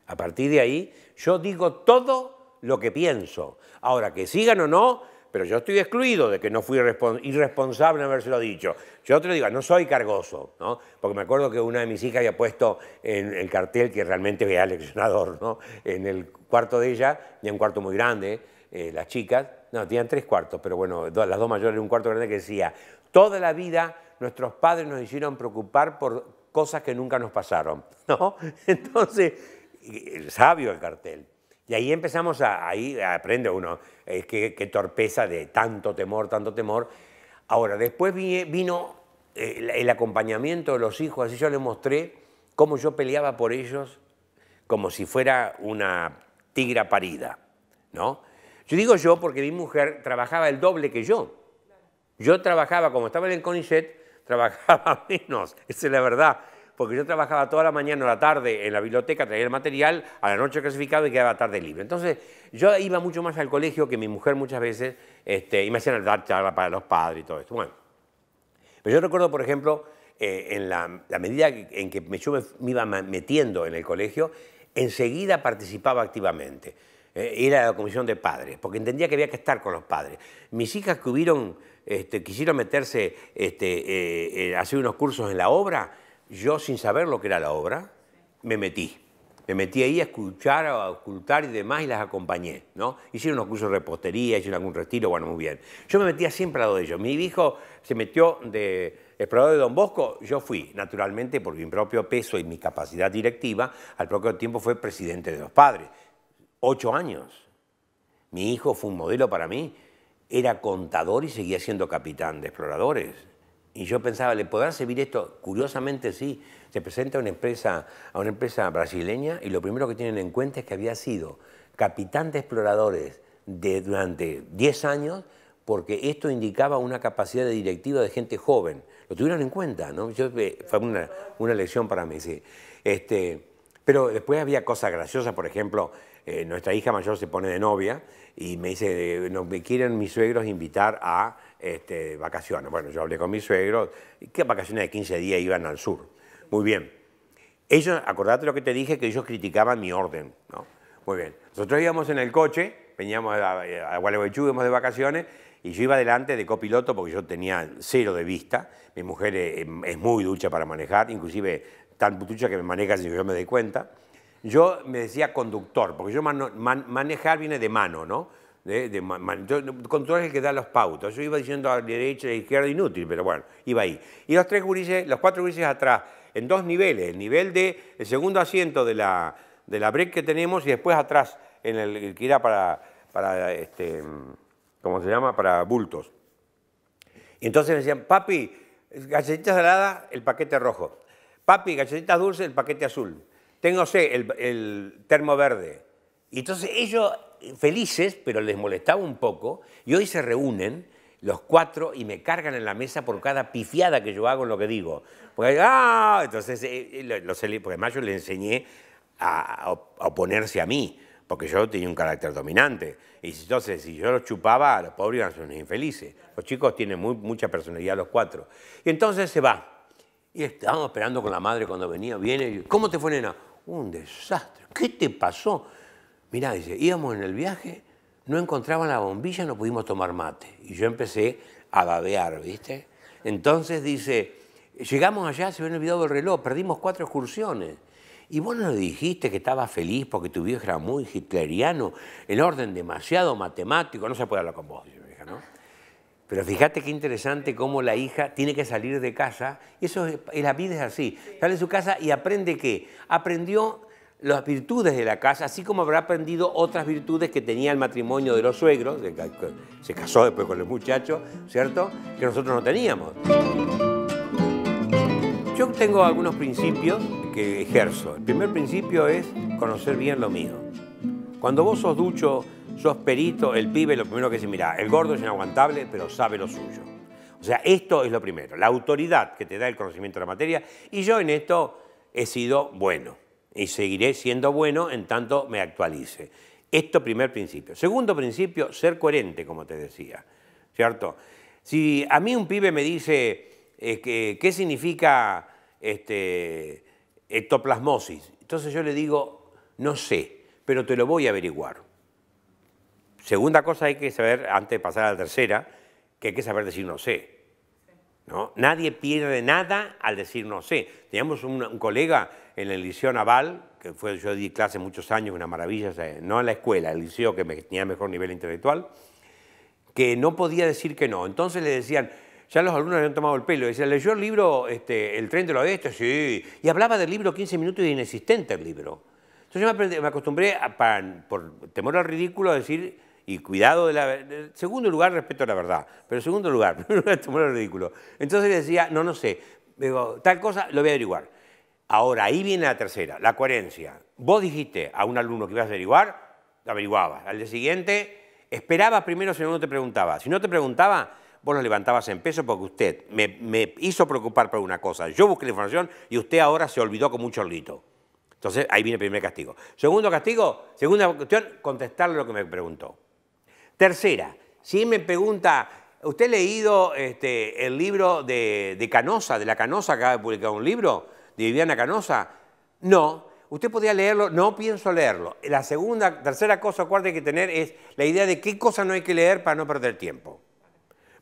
A partir de ahí, yo digo todo lo que pienso. Ahora, que sigan o no, pero yo estoy excluido de que no fui irresponsable en habérselo dicho. Yo te lo digo, no soy cargoso, ¿no? Porque me acuerdo que una de mis hijas había puesto en el cartel, que realmente veía leccionador, ¿no? En el cuarto de ella, tenía un cuarto muy grande, las chicas, no, tenían 3 cuartos, pero bueno, las 2 mayores, un cuarto grande que decía, toda la vida nuestros padres nos hicieron preocupar por cosas que nunca nos pasaron, ¿no? Entonces, sabio el cartel. Y ahí empezamos ahí aprende uno, qué torpeza de tanto temor, tanto temor. Ahora, después vino el acompañamiento de los hijos, así yo les mostré cómo yo peleaba por ellos como si fuera una tigra parida, ¿no? Yo digo yo porque mi mujer trabajaba el doble que yo. Yo trabajaba, como estaba en el CONICET, trabajaba menos, esa es la verdad. Porque yo trabajaba toda la mañana o la tarde en la biblioteca, traía el material, a la noche clasificado y quedaba tarde libre. Entonces, yo iba mucho más al colegio que mi mujer muchas veces, y me hacían dar charla para los padres y todo esto. Bueno, pero yo recuerdo, por ejemplo, en la medida en que yo me iba metiendo en el colegio, enseguida participaba activamente. Era la comisión de padres, porque entendía que había que estar con los padres. Mis hijas que quisieron meterse, hacer unos cursos en la obra, yo, sin saber lo que era la obra, me metí. Me metí ahí a escuchar, a ocultar y demás y las acompañé, ¿no? Hicieron unos cursos de repostería, hicieron algún retiro, bueno, muy bien. Yo me metía siempre al lado de ellos. Mi hijo se metió de explorador de Don Bosco, yo fui, naturalmente, por mi propio peso y mi capacidad directiva, al propio tiempo fue presidente de los padres. 8 años. Mi hijo fue un modelo para mí. Era contador y seguía siendo capitán de exploradores. Y yo pensaba, ¿le podrá servir esto? Curiosamente sí. Se presenta a una empresa brasileña y lo primero que tienen en cuenta es que había sido capitán de exploradores durante 10 años porque esto indicaba una capacidad de directiva de gente joven. Lo tuvieron en cuenta, ¿no? Fue una lección para mí, sí. Pero después había cosas graciosas, por ejemplo, nuestra hija mayor se pone de novia y me dice, me quieren mis suegros invitar a vacaciones. Bueno, yo hablé con mis suegros, ¿qué vacaciones de 15 días iban al sur? Muy bien. Ellos, acordate lo que te dije, que ellos criticaban mi orden, ¿no? Muy bien. Nosotros íbamos en el coche, veníamos a Gualeguaychú, íbamos de vacaciones, y yo iba adelante de copiloto porque yo tenía 0 de vista. Mi mujer es muy ducha para manejar, inclusive tan ducha que me maneja sin que yo me dé cuenta. Yo me decía conductor, porque yo manejar viene de mano, ¿no? Control es el que da los pautos. Yo iba diciendo a la derecha y a la izquierda, inútil, pero bueno, iba ahí. Y los 4 gurises atrás, en 2 niveles. El nivel del segundo asiento de la break que tenemos y después atrás, en el que era para ¿cómo se llama? Para bultos. Y entonces me decían, papi, galletitas saladas, el paquete rojo. Papi, galletitas dulces, el paquete azul. Tengo, sé, el termo verde. Y entonces ellos felices, pero les molestaba un poco, y hoy se reúnen los cuatro y me cargan en la mesa por cada pifiada que yo hago en lo que digo. Porque, entonces, porque además yo le enseñé a oponerse a mí, porque yo tenía un carácter dominante. Y entonces, si yo los chupaba, los pobres iban a ser unos infelices. Los chicos tienen mucha personalidad, los cuatro. Y entonces se va. Y estábamos esperando con la madre cuando venía. Viene y, ¿cómo te fue, nena? Un desastre. ¿Qué te pasó? Mirá, dice, íbamos en el viaje, no encontraban la bombilla, no pudimos tomar mate. Y yo empecé a babear, ¿viste? Entonces dice, llegamos allá, se había olvidado el reloj, perdimos 4 excursiones. Y vos no le dijiste que estabas feliz porque tu viejo era muy hitleriano, el orden demasiado matemático, no se puede hablar con vos, dice mi hija, ¿no? Pero fíjate qué interesante cómo la hija tiene que salir de casa, y eso es, la vida es así, sale de su casa y aprende ¿qué? Aprendió las virtudes de la casa, así como habrá aprendido otras virtudes que tenía el matrimonio de los suegros, se casó después con el muchacho, ¿cierto? Que nosotros no teníamos. Yo tengo algunos principios que ejerzo. El primer principio es conocer bien lo mío. Cuando vos sos ducho, sos perito, el pibe lo primero que dice, mira, el gordo es inaguantable, pero sabe lo suyo. O sea, esto es lo primero, la autoridad que te da el conocimiento de la materia, y yo en esto he sido bueno, y seguiré siendo bueno en tanto me actualice. Esto primer principio. Segundo principio, ser coherente, como te decía, ¿cierto? Si a mí un pibe me dice, ¿qué significa ectoplasmosis? Entonces yo le digo, no sé, pero te lo voy a averiguar. Segunda cosa hay que saber, antes de pasar a la tercera, que hay que saber decir no sé. ¿No? Nadie pierde nada al decir no sé. Teníamos un colega en el Liceo Naval, que yo di clase muchos años, una maravilla, no en la escuela, el liceo que tenía mejor nivel intelectual, que no podía decir que no. Entonces le decían, ya los alumnos le habían tomado el pelo, decían, ¿leyó el libro El tren del oeste? Sí. Y hablaba del libro 15 minutos y inexistente el libro. Entonces yo me acostumbré, por temor al ridículo, a decir, y cuidado en segundo lugar, respeto a la verdad, pero en segundo lugar, temor al ridículo. Entonces le decía, no sé, digo, tal cosa lo voy a averiguar. Ahora, ahí viene la tercera, la coherencia. Vos dijiste a un alumno que ibas a averiguar, lo averiguabas. Al día siguiente, esperabas primero si no te preguntaba. Si no te preguntaba, vos lo levantabas en peso porque usted me hizo preocupar por una cosa. Yo busqué la información y usted ahora se olvidó como un chorlito. Entonces, ahí viene el primer castigo. Segundo castigo, segunda cuestión, contestarle lo que me preguntó. Tercera, si me pregunta, ¿usted ha leído el libro de Canosa, de la Canosa, que acaba de publicar un libro, de Viviana Canosa? No. ¿Usted podría leerlo? No pienso leerlo. La tercera cosa, cuarta que hay que tener es la idea de qué cosa no hay que leer para no perder tiempo.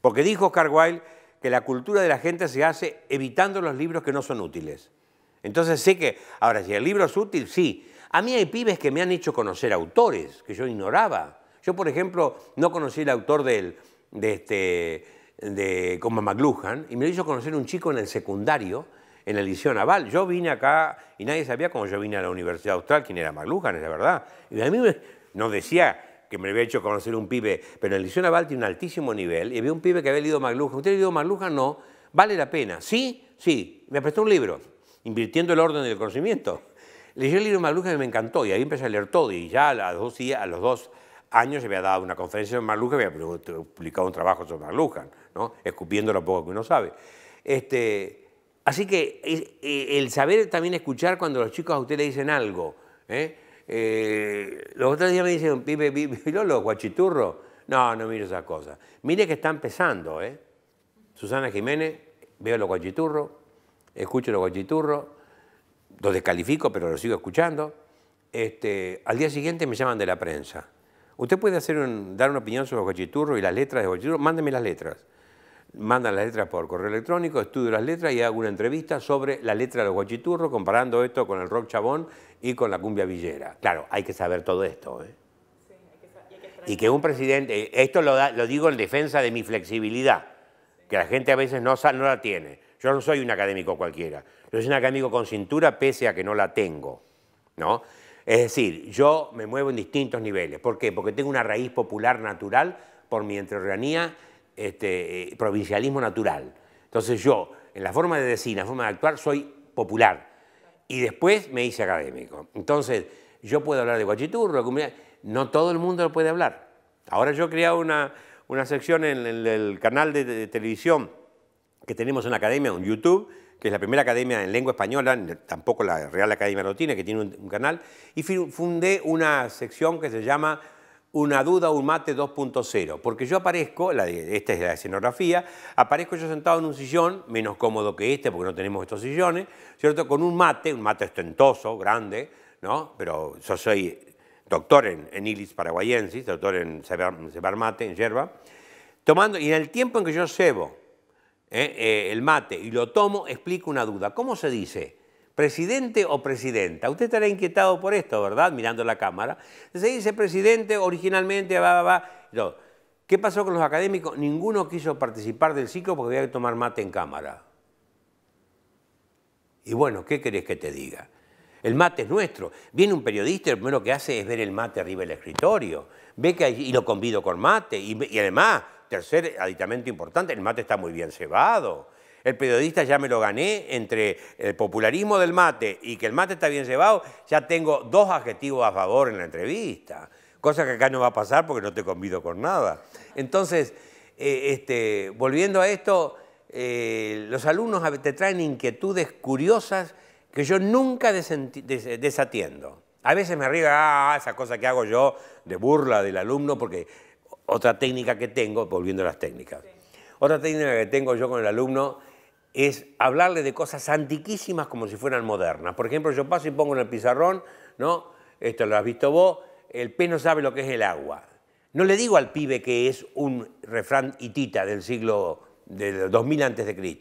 Porque dijo Oscar Wilde que la cultura de la gente se hace evitando los libros que no son útiles. Entonces sé que, ahora, si el libro es útil, sí. A mí hay pibes que me han hecho conocer autores que yo ignoraba. Yo, por ejemplo, no conocí el autor de como McLuhan, y me lo hizo conocer un chico en el secundario, en el Liceo Naval. Yo vine acá y nadie sabía cómo yo vine a la Universidad Austral quién era McLuhan, es la verdad. Y a mí no decía que me había hecho conocer un pibe, pero en el Liceo Naval tiene un altísimo nivel, y había un pibe que había leído McLuhan. ¿Usted ha leído McLuhan? No. ¿Vale la pena? Sí, sí. Me prestó un libro, Invirtiendo el orden del conocimiento. Leí el libro de McLuhan y me encantó, y ahí empecé a leer todo, y ya a los 2 años se había dado una conferencia de McLuhan, había publicado un trabajo sobre McLuhan, ¿no? Escupiendo lo poco que uno sabe. Así que el saber también escuchar cuando los chicos a usted le dicen algo. Los otros días me dicen, pibe, ¿miró los guachiturros? No, no miro esas cosas. Mire que está empezando, Susana Jiménez, veo los guachiturros, escucho los guachiturros, los descalifico, pero los sigo escuchando. Al día siguiente me llaman de la prensa. Usted puede dar una opinión sobre los guachiturros y las letras de guachiturros, mándeme las letras. Mandan las letras por correo electrónico, estudio las letras y hago una entrevista sobre la letra de los guachiturros, comparando esto con el rock chabón y con la cumbia villera. Claro, hay que saber todo esto. Sí, y que un presidente, esto lo digo en defensa de mi flexibilidad, que la gente a veces no la tiene. Yo no soy un académico cualquiera, yo soy un académico con cintura pese a que no la tengo, ¿no? Es decir, yo me muevo en distintos niveles. ¿Por qué? Porque tengo una raíz popular natural por mi entrerrianía, provincialismo natural. Entonces yo, en la forma de decir, en la forma de actuar, soy popular. Y después me hice académico. Entonces, yo puedo hablar de guachiturro, no todo el mundo lo puede hablar. Ahora yo he creado una sección en el canal de televisión que tenemos en la academia, en YouTube, que es la primera academia en lengua española, tampoco la Real Academia lo tiene, que tiene un canal, y fundé una sección que se llama Una duda, un mate 2.0, porque yo aparezco, esta es la escenografía, aparezco yo sentado en un sillón, menos cómodo que este, porque no tenemos estos sillones, ¿cierto? Con un mate ostentoso, grande, ¿no? Pero yo soy doctor en Ilis paraguayensis, doctor en cebar mate, en yerba, tomando, y en el tiempo en que yo cebo el mate y lo tomo, explico una duda. ¿Cómo se dice? ¿Presidente o presidenta? Usted estará inquietado por esto, ¿verdad? Mirando la cámara. Se dice presidente originalmente, No. ¿Qué pasó con los académicos? Ninguno quiso participar del ciclo porque había que tomar mate en cámara. Y bueno, ¿qué querés que te diga? El mate es nuestro. Viene un periodista y lo primero que hace es ver el mate arriba del escritorio. Ve que y lo convido con mate. Y además, tercer aditamento importante, el mate está muy bien cebado. El periodista ya me lo gané entre el popularismo del mate y que el mate está bien cebado, ya tengo 2 adjetivos a favor en la entrevista, cosa que acá no va a pasar porque no te convido con nada. Entonces, volviendo a esto, los alumnos te traen inquietudes curiosas que yo nunca desatiendo. A veces me río, esa cosa que hago yo de burla del alumno, porque otra técnica que tengo, volviendo a las técnicas, otra técnica que tengo yo con el alumno es hablarle de cosas antiquísimas como si fueran modernas. Por ejemplo, yo paso y pongo en el pizarrón, ¿no? Esto lo has visto vos, el pez no sabe lo que es el agua. No le digo al pibe que es un refrán hitita del siglo del 2000 a.C.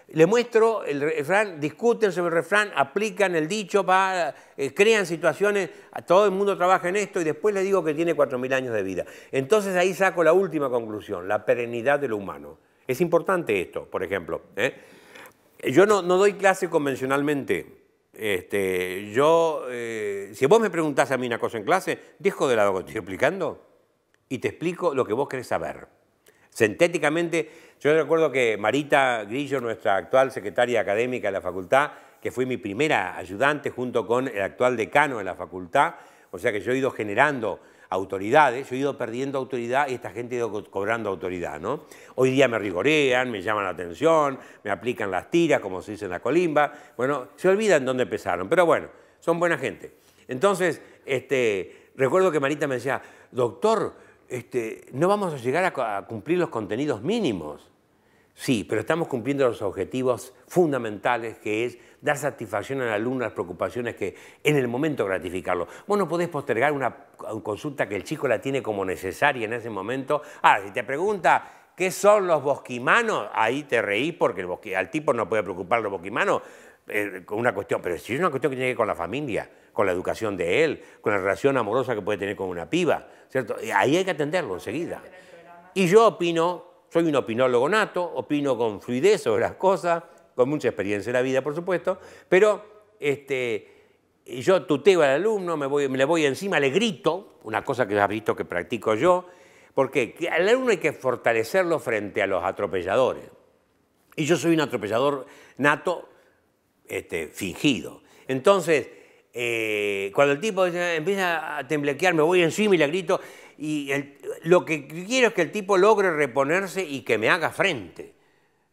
Le muestro el refrán, discuten sobre el refrán, aplican el dicho, crean situaciones, todo el mundo trabaja en esto y después le digo que tiene 4000 años de vida. Entonces ahí saco la última conclusión, la perennidad de lo humano. Es importante esto, por ejemplo. Yo no doy clase convencionalmente. Si vos me preguntás a mí una cosa en clase, dejo de lado lo que estoy explicando y te explico lo que vos querés saber. Sintéticamente, yo recuerdo que Marita Grillo, nuestra actual secretaria académica de la facultad, que fue mi primera ayudante junto con el actual decano de la facultad, o sea que yo he ido generando autoridades, yo he ido perdiendo autoridad y esta gente ha ido cobrando autoridad, ¿no? Hoy día me rigorean, me llaman la atención, me aplican las tiras, como se dice en la colimba, bueno, se olvidan dónde empezaron, pero bueno, son buena gente. Entonces, recuerdo que Marita me decía, doctor, no vamos a llegar a cumplir los contenidos mínimos. Sí, pero estamos cumpliendo los objetivos fundamentales, que es dar satisfacción al alumno, las preocupaciones que en el momento gratificarlo. Vos no podés postergar una consulta que el chico la tiene como necesaria en ese momento. Ahora, si te pregunta qué son los bosquimanos, ahí te reís porque al tipo no puede preocupar los bosquimanos con una cuestión, pero si es una cuestión que tiene que ver con la familia, con la educación de él, con la relación amorosa que puede tener con una piba, ¿cierto? Ahí hay que atenderlo enseguida. Y yo opino, soy un opinólogo nato, opino con fluidez sobre las cosas, con mucha experiencia en la vida, por supuesto, pero yo tuteo al alumno, le voy encima, le grito, una cosa que has visto que practico yo, porque al alumno hay que fortalecerlo frente a los atropelladores. Y yo soy un atropellador nato, fingido. Entonces, cuando el tipo empieza a temblequear, me voy encima y le grito, y lo que quiero es que el tipo logre reponerse y que me haga frente.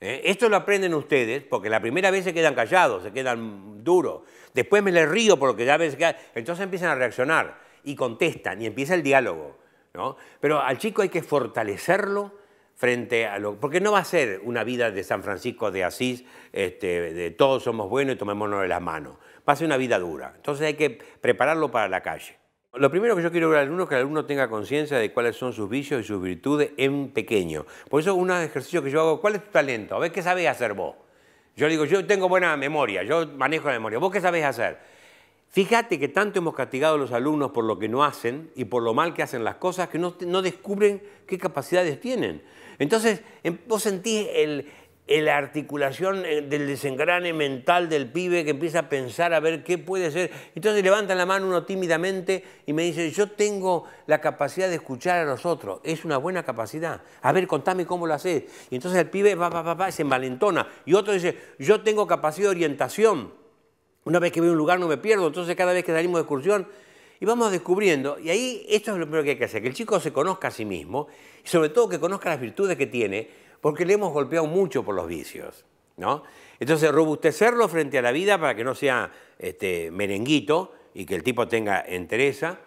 Esto lo aprenden ustedes, porque la primera vez se quedan callados, se quedan duros. Después me les río porque ya ves que... Entonces empiezan a reaccionar y contestan y empieza el diálogo, ¿no? Pero al chico hay que fortalecerlo frente a lo... Porque no va a ser una vida de San Francisco de Asís, de todos somos buenos y tomémonos de las manos. Va a ser una vida dura. Entonces hay que prepararlo para la calle. Lo primero que yo quiero ver al alumno es que el alumno tenga conciencia de cuáles son sus vicios y sus virtudes en pequeño. Por eso un ejercicio que yo hago, ¿cuál es tu talento? A ver, ¿qué sabés hacer vos? Yo digo, yo tengo buena memoria, yo manejo la memoria. ¿Vos qué sabés hacer? Fíjate que tanto hemos castigado a los alumnos por lo que no hacen y por lo mal que hacen las cosas que no descubren qué capacidades tienen. Entonces, vos sentís la articulación del desengrane mental del pibe que empieza a pensar a ver qué puede ser. Entonces levanta la mano uno tímidamente y me dice, yo tengo la capacidad de escuchar a los otros. Es una buena capacidad. A ver, contame cómo lo haces. Y entonces el pibe se envalentona. Y otro dice, yo tengo capacidad de orientación. Una vez que veo un lugar no me pierdo. Entonces cada vez que salimos de excursión, y vamos descubriendo, y ahí esto es lo primero que hay que hacer, que el chico se conozca a sí mismo, y sobre todo que conozca las virtudes que tiene, porque le hemos golpeado mucho por los vicios, ¿no? Entonces, robustecerlo frente a la vida para que no sea merenguito y que el tipo tenga entereza,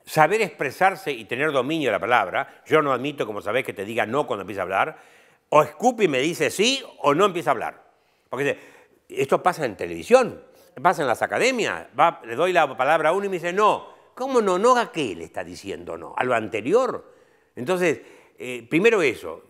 saber expresarse y tener dominio de la palabra. Yo no admito, como sabés, que te diga no cuando empieza a hablar, o escupe y me dice sí o no empieza a hablar. Porque esto pasa en televisión, pasa en las academias, le doy la palabra a uno y me dice no. ¿Cómo no? ¿No a qué le está diciendo no? ¿A lo anterior? Entonces, primero eso.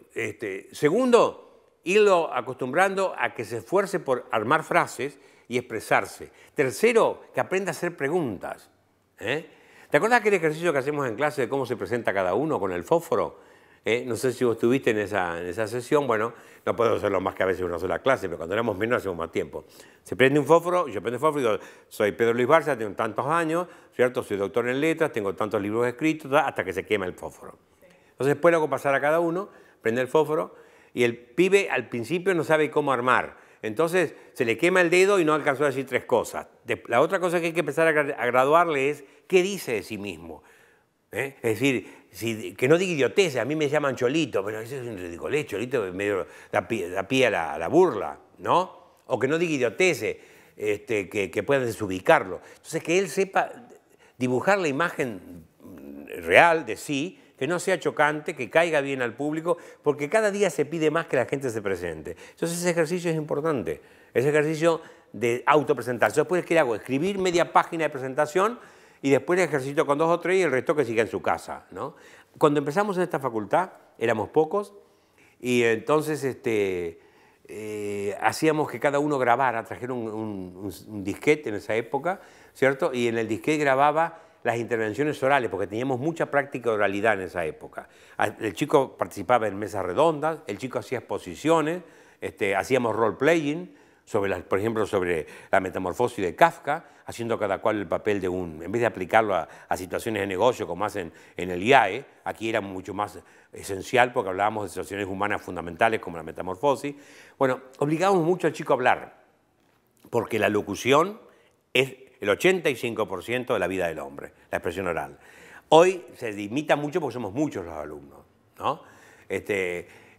Segundo, irlo acostumbrando a que se esfuerce por armar frases y expresarse. Tercero, que aprenda a hacer preguntas. ¿Te acuerdas aquel ejercicio que hacemos en clase de cómo se presenta cada uno con el fósforo? No sé si vos estuviste en esa sesión. Bueno, no puedo hacerlo más que a veces una sola clase, pero cuando éramos menos hacemos más tiempo. Se prende un fósforo, yo prendo el fósforo y digo, soy Pedro Luis Barça, tengo tantos años, ¿cierto? Soy doctor en letras, tengo tantos libros escritos, hasta que se quema el fósforo. Entonces después lo hago pasar a cada uno, prende el fósforo y el pibe al principio no sabe cómo armar. Entonces se le quema el dedo y no alcanzó a decir tres cosas. La otra cosa que hay que empezar a graduarle es qué dice de sí mismo. Es decir, que no diga idioteces. A mí me llaman cholito, pero eso es un ridiculez, cholito medio da pie a la burla, ¿no? O que no diga idioteces, que pueda desubicarlo. Entonces que él sepa dibujar la imagen real de sí, que no sea chocante, que caiga bien al público, porque cada día se pide más que la gente se presente. Entonces ese ejercicio es importante, ese ejercicio de autopresentación. Después, ¿qué hago? Escribir media página de presentación y después el ejercicio con 2 o 3 y el resto que siga en su casa, ¿no? Cuando empezamos en esta facultad éramos pocos y entonces hacíamos que cada uno grabara, trajeron un disquete en esa época, ¿cierto? Y en el disquete grababa las intervenciones orales, porque teníamos mucha práctica de oralidad en esa época. El chico participaba en mesas redondas, el chico hacía exposiciones, hacíamos role-playing, por ejemplo, sobre la metamorfosis de Kafka, haciendo cada cual el papel de en vez de aplicarlo a situaciones de negocio como hacen en el IAE, aquí era mucho más esencial porque hablábamos de situaciones humanas fundamentales como la metamorfosis. Bueno, obligábamos mucho al chico a hablar, porque la locución es el 85% de la vida del hombre, la expresión oral. Hoy se limita mucho porque somos muchos los alumnos, ¿no?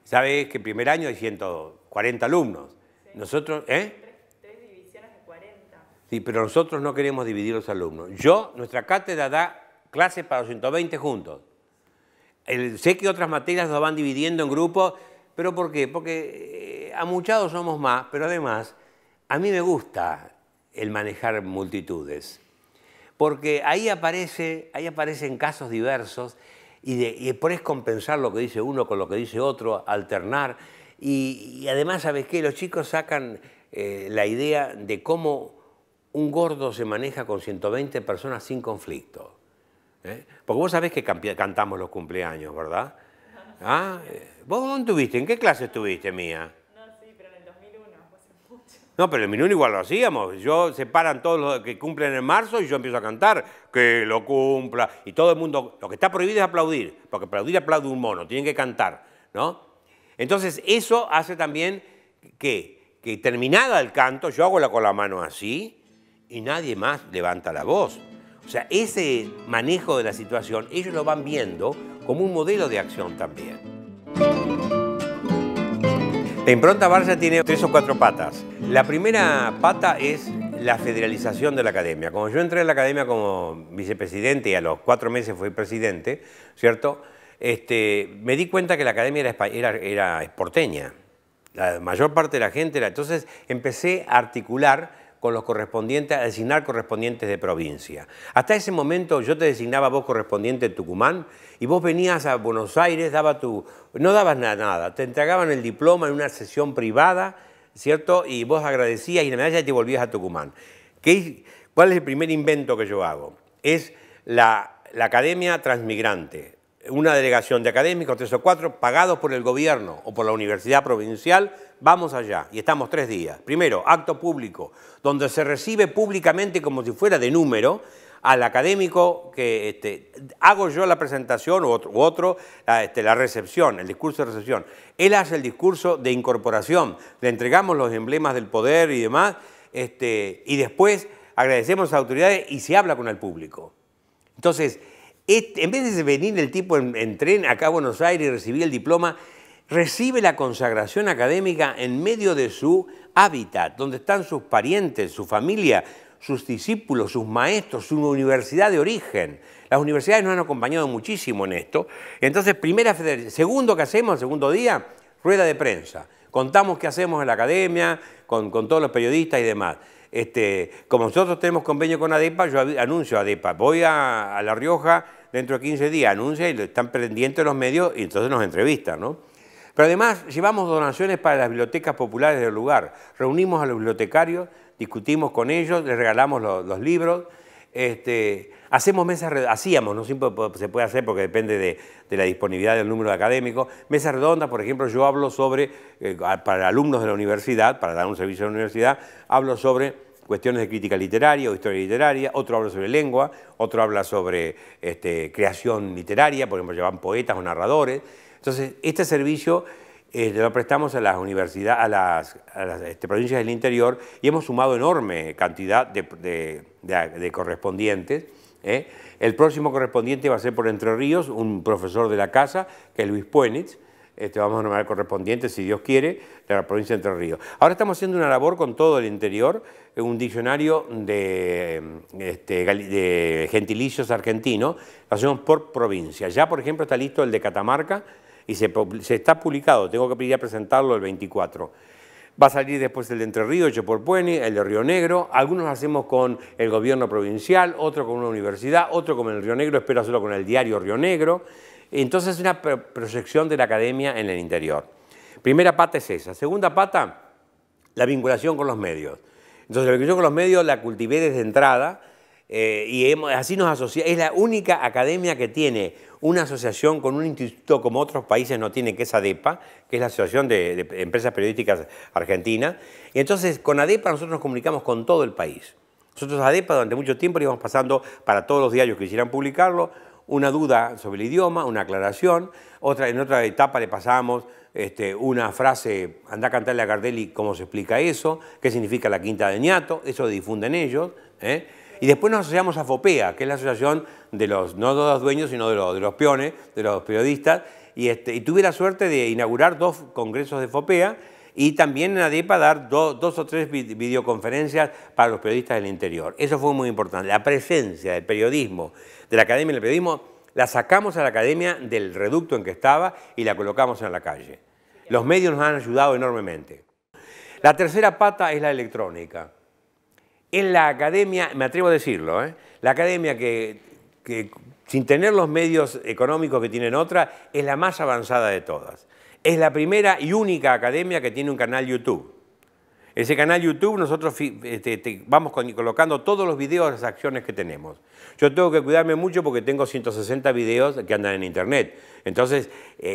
Sabes que el primer año hay 140 alumnos. Sí. Nosotros, Tres divisiones de 40. Sí, pero nosotros no queremos dividir los alumnos. Nuestra cátedra da clases para los 120 juntos. Sé que otras materias nos van dividiendo en grupos, pero ¿por qué? Porque amuchados somos más, pero además a mí me gusta el manejar multitudes, porque ahí aparecen casos diversos y después compensar lo que dice uno con lo que dice otro, alternar, y además, ¿sabes qué? Los chicos sacan la idea de cómo un gordo se maneja con 120 personas sin conflicto. Porque vos sabés que cantamos los cumpleaños, ¿verdad? ¿Ah? ¿Vos dónde estuviste? ¿En qué clase estuviste, Mía? No, pero en el 2001 igual lo hacíamos. Se paran todos los que cumplen en marzo y yo empiezo a cantar, que lo cumpla. Y todo el mundo, lo que está prohibido es aplaudir, porque aplaude un mono, tienen que cantar, ¿no? Entonces eso hace también que terminada el canto, yo hago con la mano así y nadie más levanta la voz. O sea, ese manejo de la situación, ellos lo van viendo como un modelo de acción también. La impronta Barça tiene 3 o 4 patas. La primera pata es la federalización de la academia. Como yo entré en la academia como vicepresidente y a los 4 meses fui presidente, ¿cierto? Me di cuenta que la academia era porteña. La mayor parte de la gente era... Entonces empecé a articular con los correspondientes, a designar correspondientes de provincia. Hasta ese momento yo te designaba vos correspondiente de Tucumán y vos venías a Buenos Aires, no dabas nada, te entregaban el diploma en una sesión privada, ¿cierto? Y vos agradecías y la medalla te volvías a Tucumán. ¿Cuál es el primer invento que yo hago? Es la academia transmigrante. una delegación de académicos, 3 o 4, pagados por el gobierno o por la universidad provincial, vamos allá y estamos 3 días. Primero, acto público, donde se recibe públicamente como si fuera de número al académico que hago yo la presentación u otro la recepción, el discurso de recepción. Él hace el discurso de incorporación, le entregamos los emblemas del poder y demás, y después agradecemos a las autoridades y se habla con el público. Entonces, en vez de venir el tipo en tren acá a Buenos Aires y recibir el diploma, recibe la consagración académica en medio de su hábitat, donde están sus parientes, su familia, sus discípulos, sus maestros, su universidad de origen. Las universidades nos han acompañado muchísimo en esto. Entonces, segundo que hacemos, el segundo día, rueda de prensa. Contamos qué hacemos en la academia, con todos los periodistas y demás. Como nosotros tenemos convenio con ADEPA, yo anuncio a ADEPA, voy a La Rioja dentro de 15 días, anuncia y están pendientes los medios y entonces nos entrevistan, ¿no? Pero además llevamos donaciones para las bibliotecas populares del lugar, reunimos a los bibliotecarios, discutimos con ellos, les regalamos los libros, hacemos hacíamos, no siempre se puede hacer porque depende de la disponibilidad del número de académicos, mesas redondas, por ejemplo, yo hablo sobre, para alumnos de la universidad, para dar un servicio a la universidad, hablo sobre cuestiones de crítica literaria o historia literaria, otro habla sobre lengua, otro habla sobre creación literaria, por ejemplo, llevan poetas o narradores. Entonces, este servicio lo prestamos a las universidades, a las provincias del interior y hemos sumado enorme cantidad de correspondientes. El próximo correspondiente va a ser por Entre Ríos, un profesor de la casa, que es Luis Puenitz. Vamos a nombrar correspondiente, si Dios quiere, de la provincia de Entre Ríos. Ahora estamos haciendo una labor con todo el interior, un diccionario de gentilicios argentinos, lo hacemos por provincia. Ya, por ejemplo, está listo el de Catamarca, y se está publicado, tengo que ir a presentarlo el 24. Va a salir después el de Entre Ríos, hecho por Puenitz, el de Río Negro, algunos hacemos con el gobierno provincial, otro con una universidad, otro con el Río Negro, espero hacerlo con el diario Río Negro. Entonces es una proyección de la academia en el interior. Primera pata es esa. Segunda pata, la vinculación con los medios. Entonces la vinculación con los medios la cultivé desde entrada, así nos asocia. Es la única academia que tiene una asociación con un instituto como otros países no tienen, que es ADEPA, que es la Asociación de Empresas Periodísticas Argentina. Y entonces con ADEPA nosotros nos comunicamos con todo el país. Nosotros a ADEPA durante mucho tiempo le íbamos pasando para todos los diarios que quisieran publicarlo, una duda sobre el idioma, una aclaración. En otra etapa le pasábamos una frase, anda a cantarle a Gardelli cómo se explica eso, qué significa la quinta de ñato, eso lo difunden ellos. Y después nos asociamos a FOPEA, que es la asociación de los, no de los dueños, sino de los peones, de los periodistas, y tuve la suerte de inaugurar 2 congresos de FOPEA y también en ADEPA dar 2 o 3 videoconferencias para los periodistas del interior. Eso fue muy importante. La presencia del periodismo, de la Academia del Periodismo, la sacamos a la Academia del reducto en que estaba y la colocamos en la calle. Los medios nos han ayudado enormemente. La tercera pata es la electrónica. En la academia, me atrevo a decirlo, la academia que sin tener los medios económicos que tienen otras, es la más avanzada de todas. Es la primera y única academia que tiene un canal YouTube. Ese canal YouTube nosotros vamos colocando todos los videos de las acciones que tenemos. Yo tengo que cuidarme mucho porque tengo 160 videos que andan en internet. Entonces,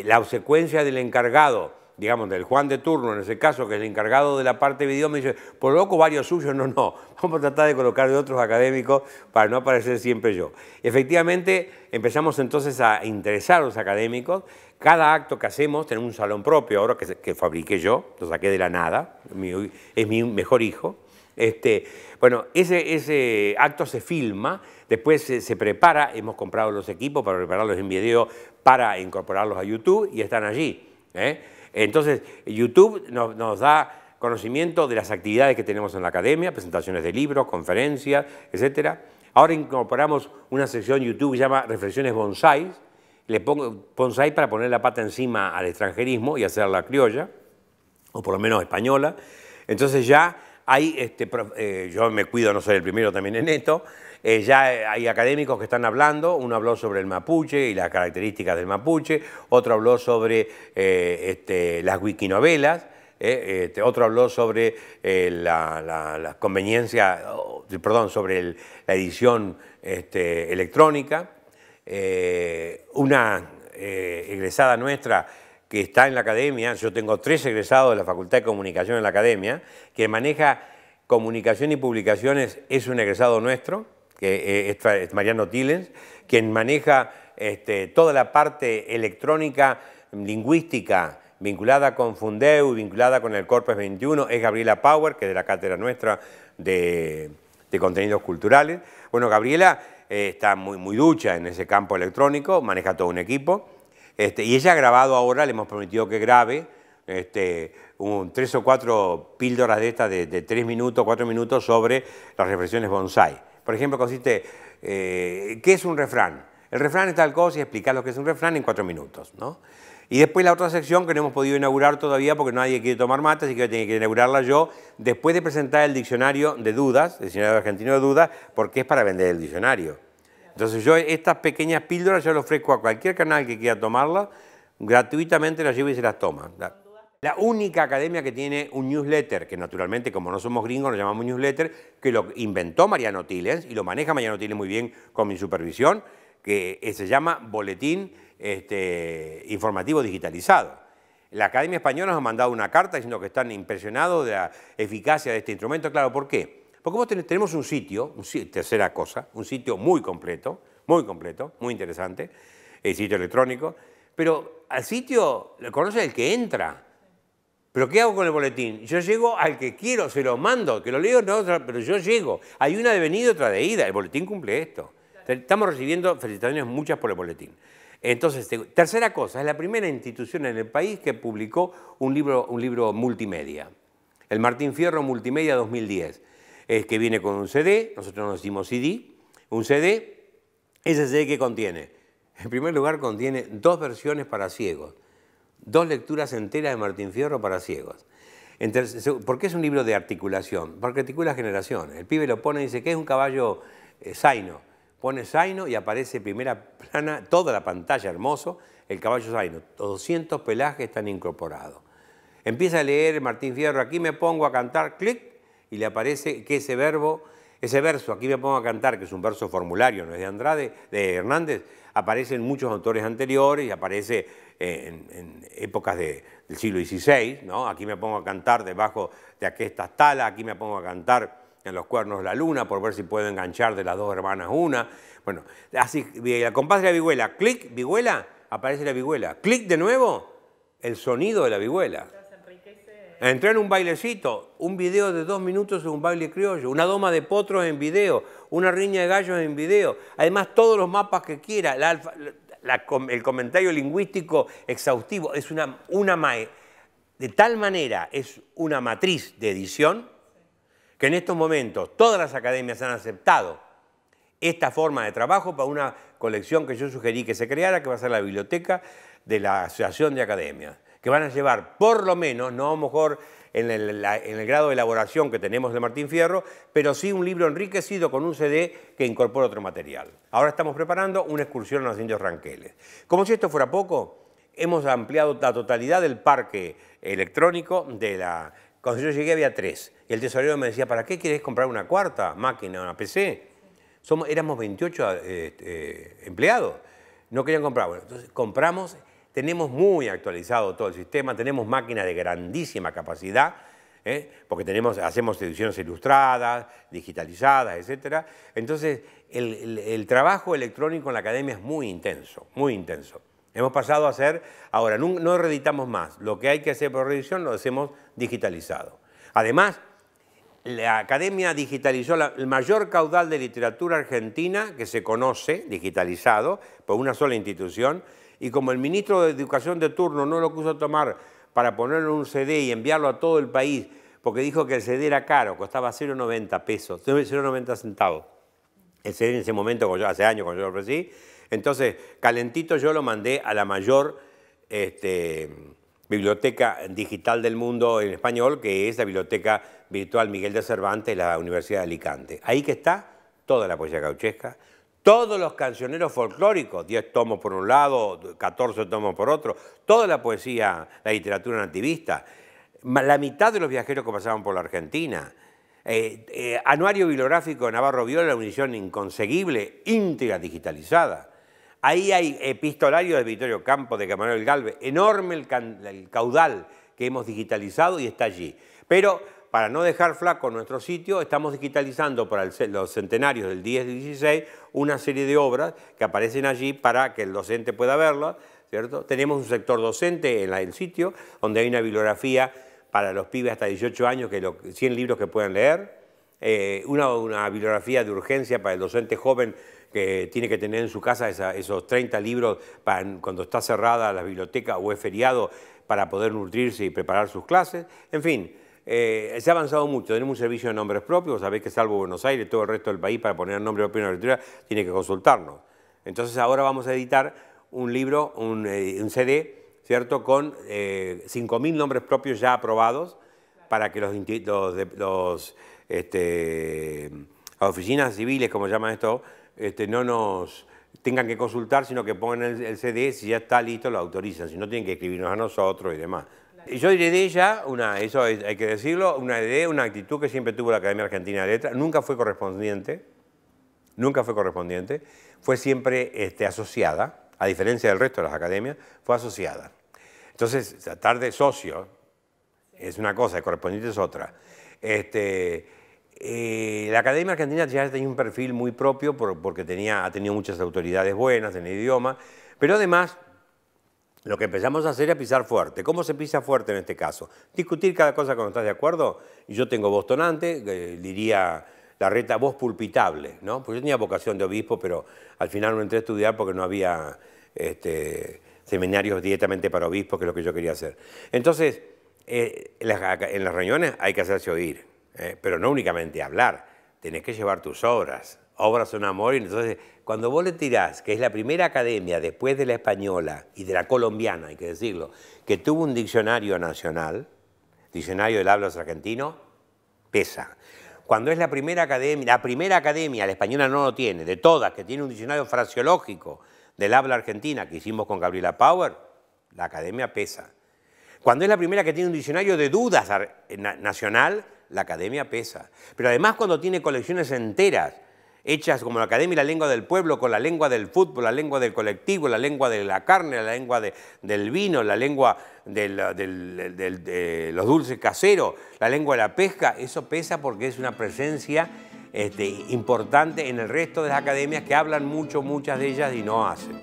la obsecuencia del encargado, digamos, del Juan de turno, en ese caso, que es el encargado de la parte de video, me dice, por loco varios suyos, no, vamos a tratar de colocar de otros académicos para no aparecer siempre yo. Efectivamente, empezamos entonces a interesar a los académicos. Cada acto que hacemos, tenemos un salón propio ahora que fabriqué yo, lo saqué de la nada, es mi mejor hijo. Bueno, ese acto se filma, después se prepara, hemos comprado los equipos para prepararlos en video, para incorporarlos a YouTube y están allí. Entonces, YouTube nos da conocimiento de las actividades que tenemos en la academia, presentaciones de libros, conferencias, etc. Ahora incorporamos una sección YouTube que se llama Reflexiones Bonsai. Le pongo bonsai para poner la pata encima al extranjerismo y hacerla criolla, o por lo menos española. Entonces ya hay, yo me cuido no ser el primero también en esto, ya hay académicos que están hablando, uno habló sobre el mapuche y las características del mapuche, otro habló sobre las wikinovelas, otro habló sobre la conveniencia, perdón, sobre la edición electrónica. Una egresada nuestra que está en la academia, yo tengo 3 egresados de la Facultad de Comunicación en la academia, que maneja comunicación y publicaciones, es un egresado nuestro, que es Mariano Tilens, quien maneja toda la parte electrónica, lingüística, vinculada con Fundeu, vinculada con el Corpus 21, es Gabriela Power, que es de la cátedra nuestra de contenidos culturales. Bueno, Gabriela está muy ducha en ese campo electrónico, maneja todo un equipo, y ella ha grabado ahora, le hemos prometido que grabe 3 o 4 píldoras de estas de 3 minutos, 4 minutos sobre las reflexiones bonsai. Por ejemplo, consiste, ¿qué es un refrán? El refrán es tal cosa y explicar lo que es un refrán en 4 minutos, ¿no? Y después la otra sección que no hemos podido inaugurar todavía porque nadie quiere tomar mate, así que tengo que inaugurarla yo, después de presentar el diccionario de dudas, el diccionario argentino de dudas, porque es para vender el diccionario. Entonces yo estas pequeñas píldoras yo le ofrezco a cualquier canal que quiera tomarlas, gratuitamente las llevo y se las toma. La única academia que tiene un newsletter, que naturalmente como no somos gringos lo llamamos newsletter, que lo inventó Mariano Tilens y lo maneja Mariano Tilens muy bien con mi supervisión, que se llama Boletín Informativo Digitalizado. La Academia Española nos ha mandado una carta diciendo que están impresionados de la eficacia de este instrumento. Claro, ¿por qué? Porque tenemos un sitio, tercera cosa, un sitio muy completo, muy interesante, el sitio electrónico, pero al sitio lo conoce el que entra. ¿Pero qué hago con el boletín? Yo llego al que quiero, se lo mando, que lo leo, no, pero yo llego. Hay una de venida y otra de ida. El boletín cumple esto. Estamos recibiendo felicitaciones muchas por el boletín. Entonces, tercera cosa, es la primera institución en el país que publicó un libro multimedia. El Martín Fierro Multimedia 2010, que viene con un CD, nosotros nos decimos CD, un CD, ese CD que contiene, en primer lugar contiene 2 versiones para ciegos, 2 lecturas enteras de Martín Fierro para ciegos. Entonces, ¿por qué es un libro de articulación? Porque articula generaciones. El pibe lo pone y dice, ¿qué es un caballo zaino? Pone zaino y aparece primera plana, toda la pantalla hermoso, el caballo zaino. 200 pelajes están incorporados. Empieza a leer Martín Fierro, aquí me pongo a cantar, clic, y le aparece que ese verso, aquí me pongo a cantar, que es un verso formulario, no es de Hernández, aparece en muchos autores anteriores y aparece en épocas del siglo XVI, ¿no? Aquí me pongo a cantar debajo de aquestas talas, aquí me pongo a cantar en los cuernos de la luna, por ver si puedo enganchar de las 2 hermanas una. Bueno, así, el compás de la vihuela, clic, vihuela, aparece la vihuela. Clic de nuevo, el sonido de la vihuela. Entré en un bailecito, un video de 2 minutos en un baile criollo, una doma de potros en video, una riña de gallos en video, además todos los mapas que quiera, el comentario lingüístico exhaustivo, es de tal manera es una matriz de edición que en estos momentos todas las academias han aceptado esta forma de trabajo para una colección que yo sugerí que se creara, que va a ser la biblioteca de la Asociación de Academias, que van a llevar por lo menos, no a lo mejor en el grado de elaboración que tenemos de Martín Fierro, pero sí un libro enriquecido con un CD que incorpora otro material. Ahora estamos preparando una excursión a los indios ranqueles. Como si esto fuera poco, hemos ampliado la totalidad del parque electrónico de la... Cuando yo llegué había 3, y el tesorero me decía, ¿para qué querés comprar una 4ª máquina, una PC? Éramos 28 empleados, no querían comprar. Bueno, entonces compramos... Tenemos muy actualizado todo el sistema, tenemos máquinas de grandísima capacidad, porque hacemos ediciones ilustradas, digitalizadas, etc. Entonces, el trabajo electrónico en la academia es muy intenso, muy intenso. Hemos pasado a hacer, ahora no reeditamos más, lo que hay que hacer por reedición lo hacemos digitalizado. Además, la academia digitalizó el mayor caudal de literatura argentina que se conoce, digitalizado, por una sola institución, y como el ministro de Educación de turno no lo quiso tomar para ponerlo en un CD y enviarlo a todo el país, porque dijo que el CD era caro, costaba 0,90 pesos, 0,90 centavos. El CD en ese momento, hace años cuando yo lo ofrecí, entonces calentito yo lo mandé a la mayor biblioteca digital del mundo en español, que es la Biblioteca Virtual Miguel de Cervantes de la Universidad de Alicante. Ahí que está toda la poesía gauchesca, todos los cancioneros folclóricos, 10 tomos por un lado, 14 tomos por otro, toda la poesía, la literatura nativista, la mitad de los viajeros que pasaban por la Argentina, anuario bibliográfico de Navarro Viola, una edición inconseguible, íntegra digitalizada. Ahí hay epistolario de Vittorio Campos, de Manuel Galvez, enorme el caudal que hemos digitalizado y está allí. Pero para no dejar flaco nuestro sitio, estamos digitalizando para los centenarios del 10 y 16 una serie de obras que aparecen allí para que el docente pueda verlas, ¿cierto? Tenemos un sector docente en el sitio, donde hay una bibliografía para los pibes hasta 18 años, 100 libros que puedan leer, una bibliografía de urgencia para el docente joven que tiene que tener en su casa esos 30 libros cuando está cerrada la biblioteca o es feriado para poder nutrirse y preparar sus clases. En fin, se ha avanzado mucho. Tenemos un servicio de nombres propios. Sabéis que salvo Buenos Aires, todo el resto del país para poner nombre propio en la lectura tiene que consultarnos. Entonces ahora vamos a editar un libro, un CD, ¿cierto?, con 5.000 nombres propios ya aprobados para que las oficinas civiles, como llaman esto, no nos tengan que consultar, sino que pongan el CD, si ya está listo lo autorizan, si no tienen que escribirnos a nosotros y demás. Y yo heredé ella, eso hay que decirlo, una actitud que siempre tuvo la Academia Argentina de Letras, nunca fue correspondiente, fue siempre asociada, a diferencia del resto de las academias, fue asociada. Entonces, tratar de socio es una cosa, el correspondiente es otra. La Academia Argentina ya tenía un perfil muy propio porque ha tenido muchas autoridades buenas en el idioma, pero además lo que empezamos a hacer es pisar fuerte. ¿Cómo se pisa fuerte en este caso? Discutir cada cosa cuando estás de acuerdo. Y yo tengo voz tonante, diría Larreta, voz pulpitable, ¿no? Porque yo tenía vocación de obispo, pero al final no entré a estudiar porque no había seminarios directamente para obispos, que es lo que yo quería hacer. Entonces, en las reuniones hay que hacerse oír, pero no únicamente hablar, tenés que llevar tus obras. Obras son amor, y entonces cuando vos le tirás, que es la primera academia después de la española y de la colombiana, hay que decirlo, que tuvo un diccionario nacional, diccionario del habla argentino, pesa. Cuando es la primera academia, la española no lo tiene, de todas, que tiene un diccionario fraseológico del habla argentina que hicimos con Gabriela Power, la academia pesa. Cuando es la primera que tiene un diccionario de dudas nacional, la academia pesa. Pero además cuando tiene colecciones enteras, hechas como la Academia y la Lengua del Pueblo, con la lengua del fútbol, la lengua del colectivo, la lengua de la carne, la lengua del vino, la lengua de los dulces caseros, la lengua de la pesca, eso pesa porque es una presencia importante en el resto de las academias que hablan mucho, muchas de ellas, y no hacen.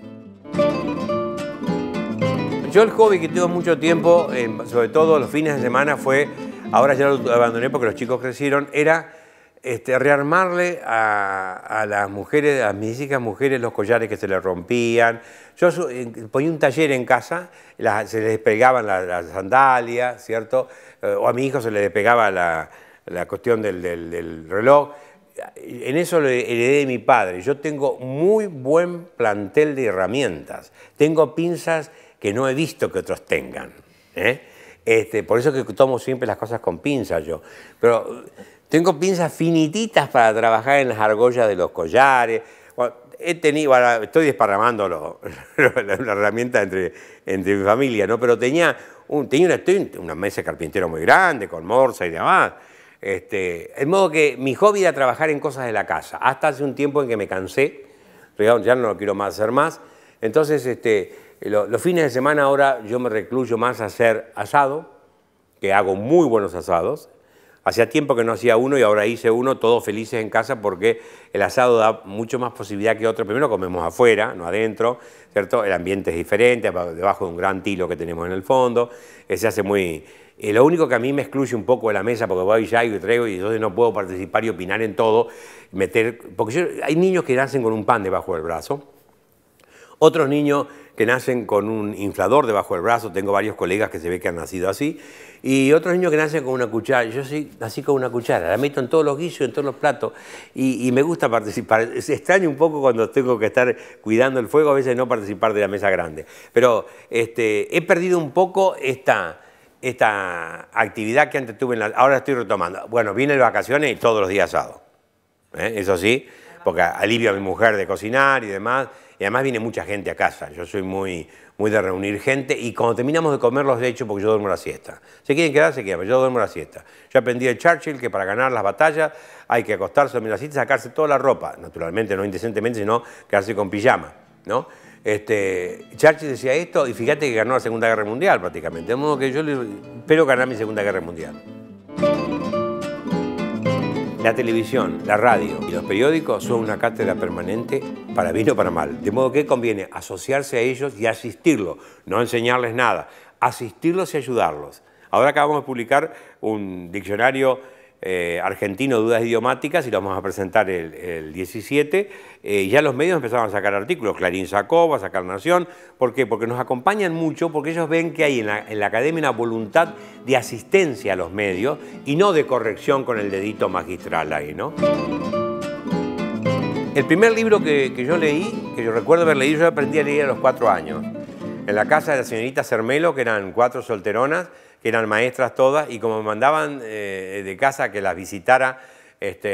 Yo el hobby que tuve mucho tiempo, sobre todo los fines de semana, fue, ahora ya lo abandoné porque los chicos crecieron, era rearmarle a las mujeres, a mis hijas mujeres, los collares que se les rompían. Yo ponía un taller en casa, se les despegaban las sandalias, ¿cierto? O a mi hijo se le despegaba la cuestión del reloj. En eso lo heredé de mi padre. Yo tengo muy buen plantel de herramientas. Tengo pinzas que no he visto que otros tengan. Por eso que tomo siempre las cosas con pinzas yo. Pero tengo pinzas finititas para trabajar en las argollas de los collares. Bueno, estoy desparramando la herramienta entre mi familia, ¿no? Pero tenía una mesa de carpintero muy grande, con morsa y demás. De modo que mi hobby era trabajar en cosas de la casa. Hasta hace un tiempo en que me cansé, ya no lo quiero más hacer más. Entonces, los fines de semana ahora yo me recluyo más a hacer asado, que hago muy buenos asados. Hacía tiempo que no hacía uno y ahora hice uno, todos felices en casa, porque el asado da mucho más posibilidad que otro. Primero comemos afuera, no adentro, ¿cierto? El ambiente es diferente, debajo de un gran tilo que tenemos en el fondo. Se hace muy... lo único que a mí me excluye un poco de la mesa, porque voy ya y traigo y entonces no puedo participar y opinar en todo, porque hay niños que nacen con un pan debajo del brazo, otros niños que nacen con un inflador debajo del brazo, tengo varios colegas que se ve que han nacido así, y otros niños que nacen con una cuchara. Yo sí nací con una cuchara, la meto en todos los guisos, en todos los platos, y me gusta participar. Se extraña un poco cuando tengo que estar cuidando el fuego, a veces no participar de la mesa grande. Pero he perdido un poco esta actividad que antes tuve, ahora estoy retomando. Bueno, vienen las vacaciones y todos los días asado, eso sí, porque alivio a mi mujer de cocinar y demás. Y además viene mucha gente a casa, yo soy muy de reunir gente, y cuando terminamos de comer los echo porque yo duermo la siesta. ¿Se quieren quedar? Se quedan, pero yo duermo la siesta. Yo aprendí de Churchill que para ganar las batallas hay que acostarse, dormir la siesta y sacarse toda la ropa, naturalmente no indecentemente, sino quedarse con pijama, ¿no? Churchill decía esto y fíjate que ganó la Segunda Guerra Mundial prácticamente. De modo que yo espero ganar mi Segunda Guerra Mundial. La televisión, la radio y los periódicos son una cátedra permanente para bien o para mal. De modo que conviene asociarse a ellos y asistirlos, no enseñarles nada, asistirlos y ayudarlos. Ahora acabamos de publicar un diccionario argentino de dudas idiomáticas y lo vamos a presentar el 17. Ya los medios empezaron a sacar artículos, Clarín sacó, va a sacar Nación. ¿Por qué? Porque nos acompañan mucho, porque ellos ven que hay en la academia una voluntad de asistencia a los medios y no de corrección con el dedito magistral ahí, ¿no? El primer libro que yo leí, que yo recuerdo haber leído, yo aprendí a leer a los 4 años. En la casa de la señorita Cermelo, que eran 4 solteronas, que eran maestras todas, y como me mandaban de casa que las visitara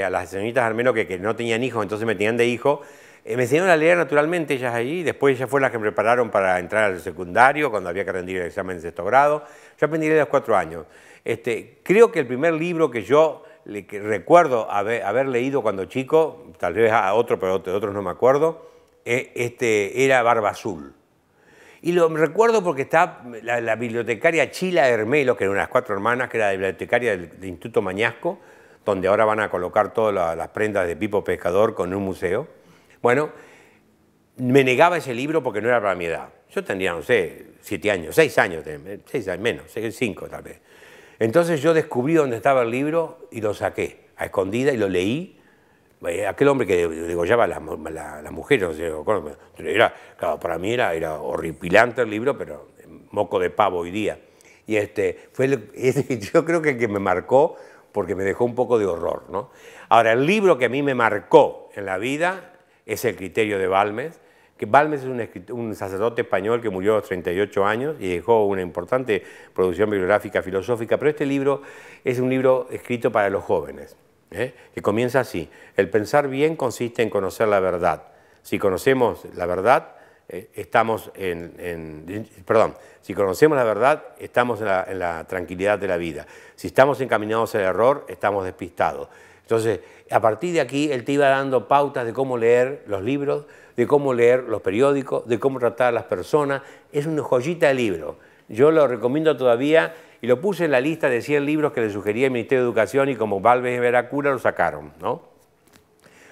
a las señoritas Armeno que no tenían hijos, entonces me tenían de hijo, me enseñaron a leer naturalmente ellas allí, después ellas fueron las que me prepararon para entrar al secundario, cuando había que rendir el examen de 6º grado. Yo aprendí a leer a los 4 años. Creo que el primer libro que yo que recuerdo haber leído cuando chico, tal vez a otro, pero de otros no me acuerdo, era Barba Azul. Y lo recuerdo porque está la bibliotecaria Chila Hermelo, que era una de las 4 hermanas, que era la bibliotecaria del Instituto Mañasco, donde ahora van a colocar todas las prendas de Pipo Pescador con un museo. Bueno, me negaba ese libro porque no era para mi edad. Yo tendría, no sé, 7 años, 6 años, 6 años menos, 5 tal vez. Entonces yo descubrí dónde estaba el libro y lo saqué a escondida y lo leí. Aquel hombre que degollaba a las mujeres, o sea, claro, para mí era horripilante el libro, pero moco de pavo hoy día. Y yo creo que el que me marcó, porque me dejó un poco de horror, ¿no? Ahora, el libro que a mí me marcó en la vida es El criterio de Balmes, que Balmes es un sacerdote español que murió a los 38 años y dejó una importante producción bibliográfica filosófica, pero este libro es un libro escrito para los jóvenes. Que comienza así: el pensar bien consiste en conocer la verdad. Si conocemos la verdad, si conocemos la verdad, estamos en la tranquilidad de la vida. Si estamos encaminados al error, estamos despistados. Entonces, a partir de aquí, él te iba dando pautas de cómo leer los libros, de cómo leer los periódicos, de cómo tratar a las personas. Es una joyita de libro. Yo lo recomiendo todavía. Y lo puse en la lista de 100 libros que le sugería el Ministerio de Educación y como Balmes era cura, lo sacaron, ¿no?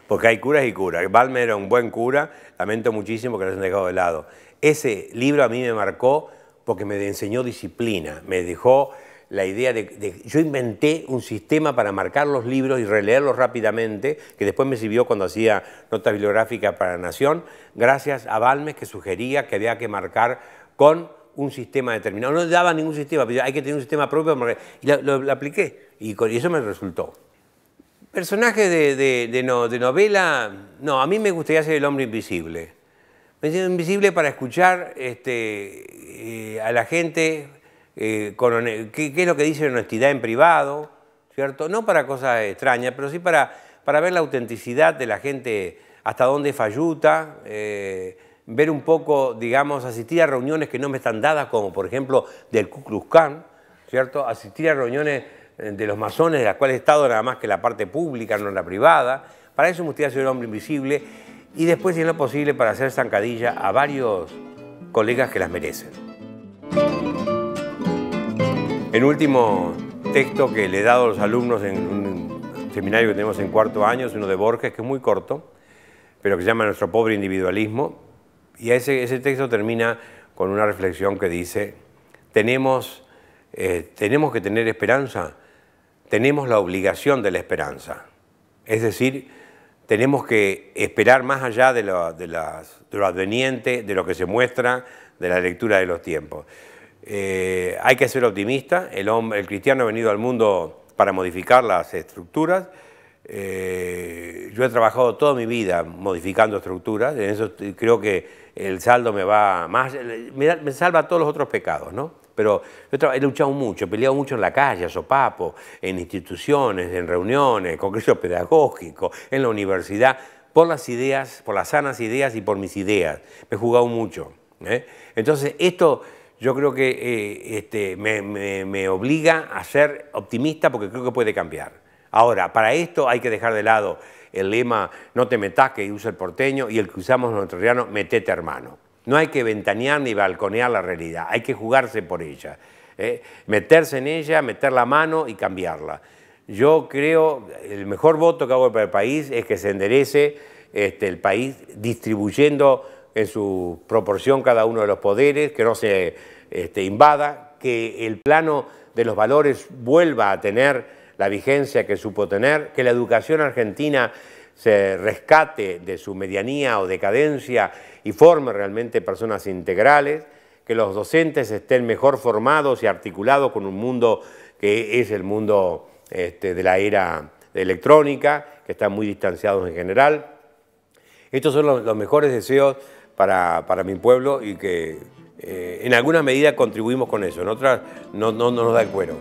Porque hay curas y curas. Balmes era un buen cura, lamento muchísimo que lo hayan dejado de lado. Ese libro a mí me marcó porque me enseñó disciplina, me dejó la idea yo inventé un sistema para marcar los libros y releerlos rápidamente, que después me sirvió cuando hacía notas bibliográficas para Nación, gracias a Balmes, que sugería que había que marcar con un sistema determinado. No daba ningún sistema, pero hay que tener un sistema propio. Y lo apliqué y eso me resultó. Personaje de novela, no, a mí me gustaría ser el hombre invisible. Me siento invisible para escuchar a la gente, qué es lo que dice de honestidad en privado, ¿cierto? No para cosas extrañas, pero sí para ver la autenticidad de la gente, hasta dónde falluta, ver un poco, digamos, asistir a reuniones que no me están dadas, como por ejemplo del Ku Klux Klan, ¿cierto? Asistir a reuniones de los masones, de las cuales he estado nada más que la parte pública, no la privada. Para eso me gustaría ser el hombre invisible y después, si es lo posible, para hacer zancadilla a varios colegas que las merecen. El último texto que le he dado a los alumnos en un seminario que tenemos en 4º año es uno de Borges, que es muy corto, pero que se llama Nuestro pobre individualismo. Y ese texto termina con una reflexión que dice: tenemos que tener esperanza, tenemos la obligación de la esperanza. Es decir, tenemos que esperar más allá de lo adveniente, de lo que se muestra, de la lectura de los tiempos. Hay que ser optimista. El cristiano ha venido al mundo para modificar las estructuras. Yo he trabajado toda mi vida modificando estructuras, en eso creo que el saldo me salva todos los otros pecados, ¿no? Pero yo he luchado mucho, he peleado mucho en la calle, a sopapo, en instituciones, en reuniones, en congresos pedagógicos, en la universidad, por las ideas, por las sanas ideas y por mis ideas. Me he jugado mucho. Entonces, esto yo creo que me obliga a ser optimista porque creo que puede cambiar. Ahora, para esto hay que dejar de lado el lema "no te metas", que usa el porteño, y el que usamos los entrerrianos, "metete hermano". No hay que ventanear ni balconear la realidad, hay que jugarse por ella, meterse en ella, meter la mano y cambiarla. Yo creo, el mejor voto que hago para el país es que se enderece el país distribuyendo en su proporción cada uno de los poderes, que no se invada, que el plano de los valores vuelva a tener la vigencia que supo tener, que la educación argentina se rescate de su medianía o decadencia y forme realmente personas integrales, que los docentes estén mejor formados y articulados con un mundo que es el mundo de la era electrónica, que están muy distanciados en general. Estos son los mejores deseos para mi pueblo y que en alguna medida contribuimos con eso, en otras no nos da el cuero.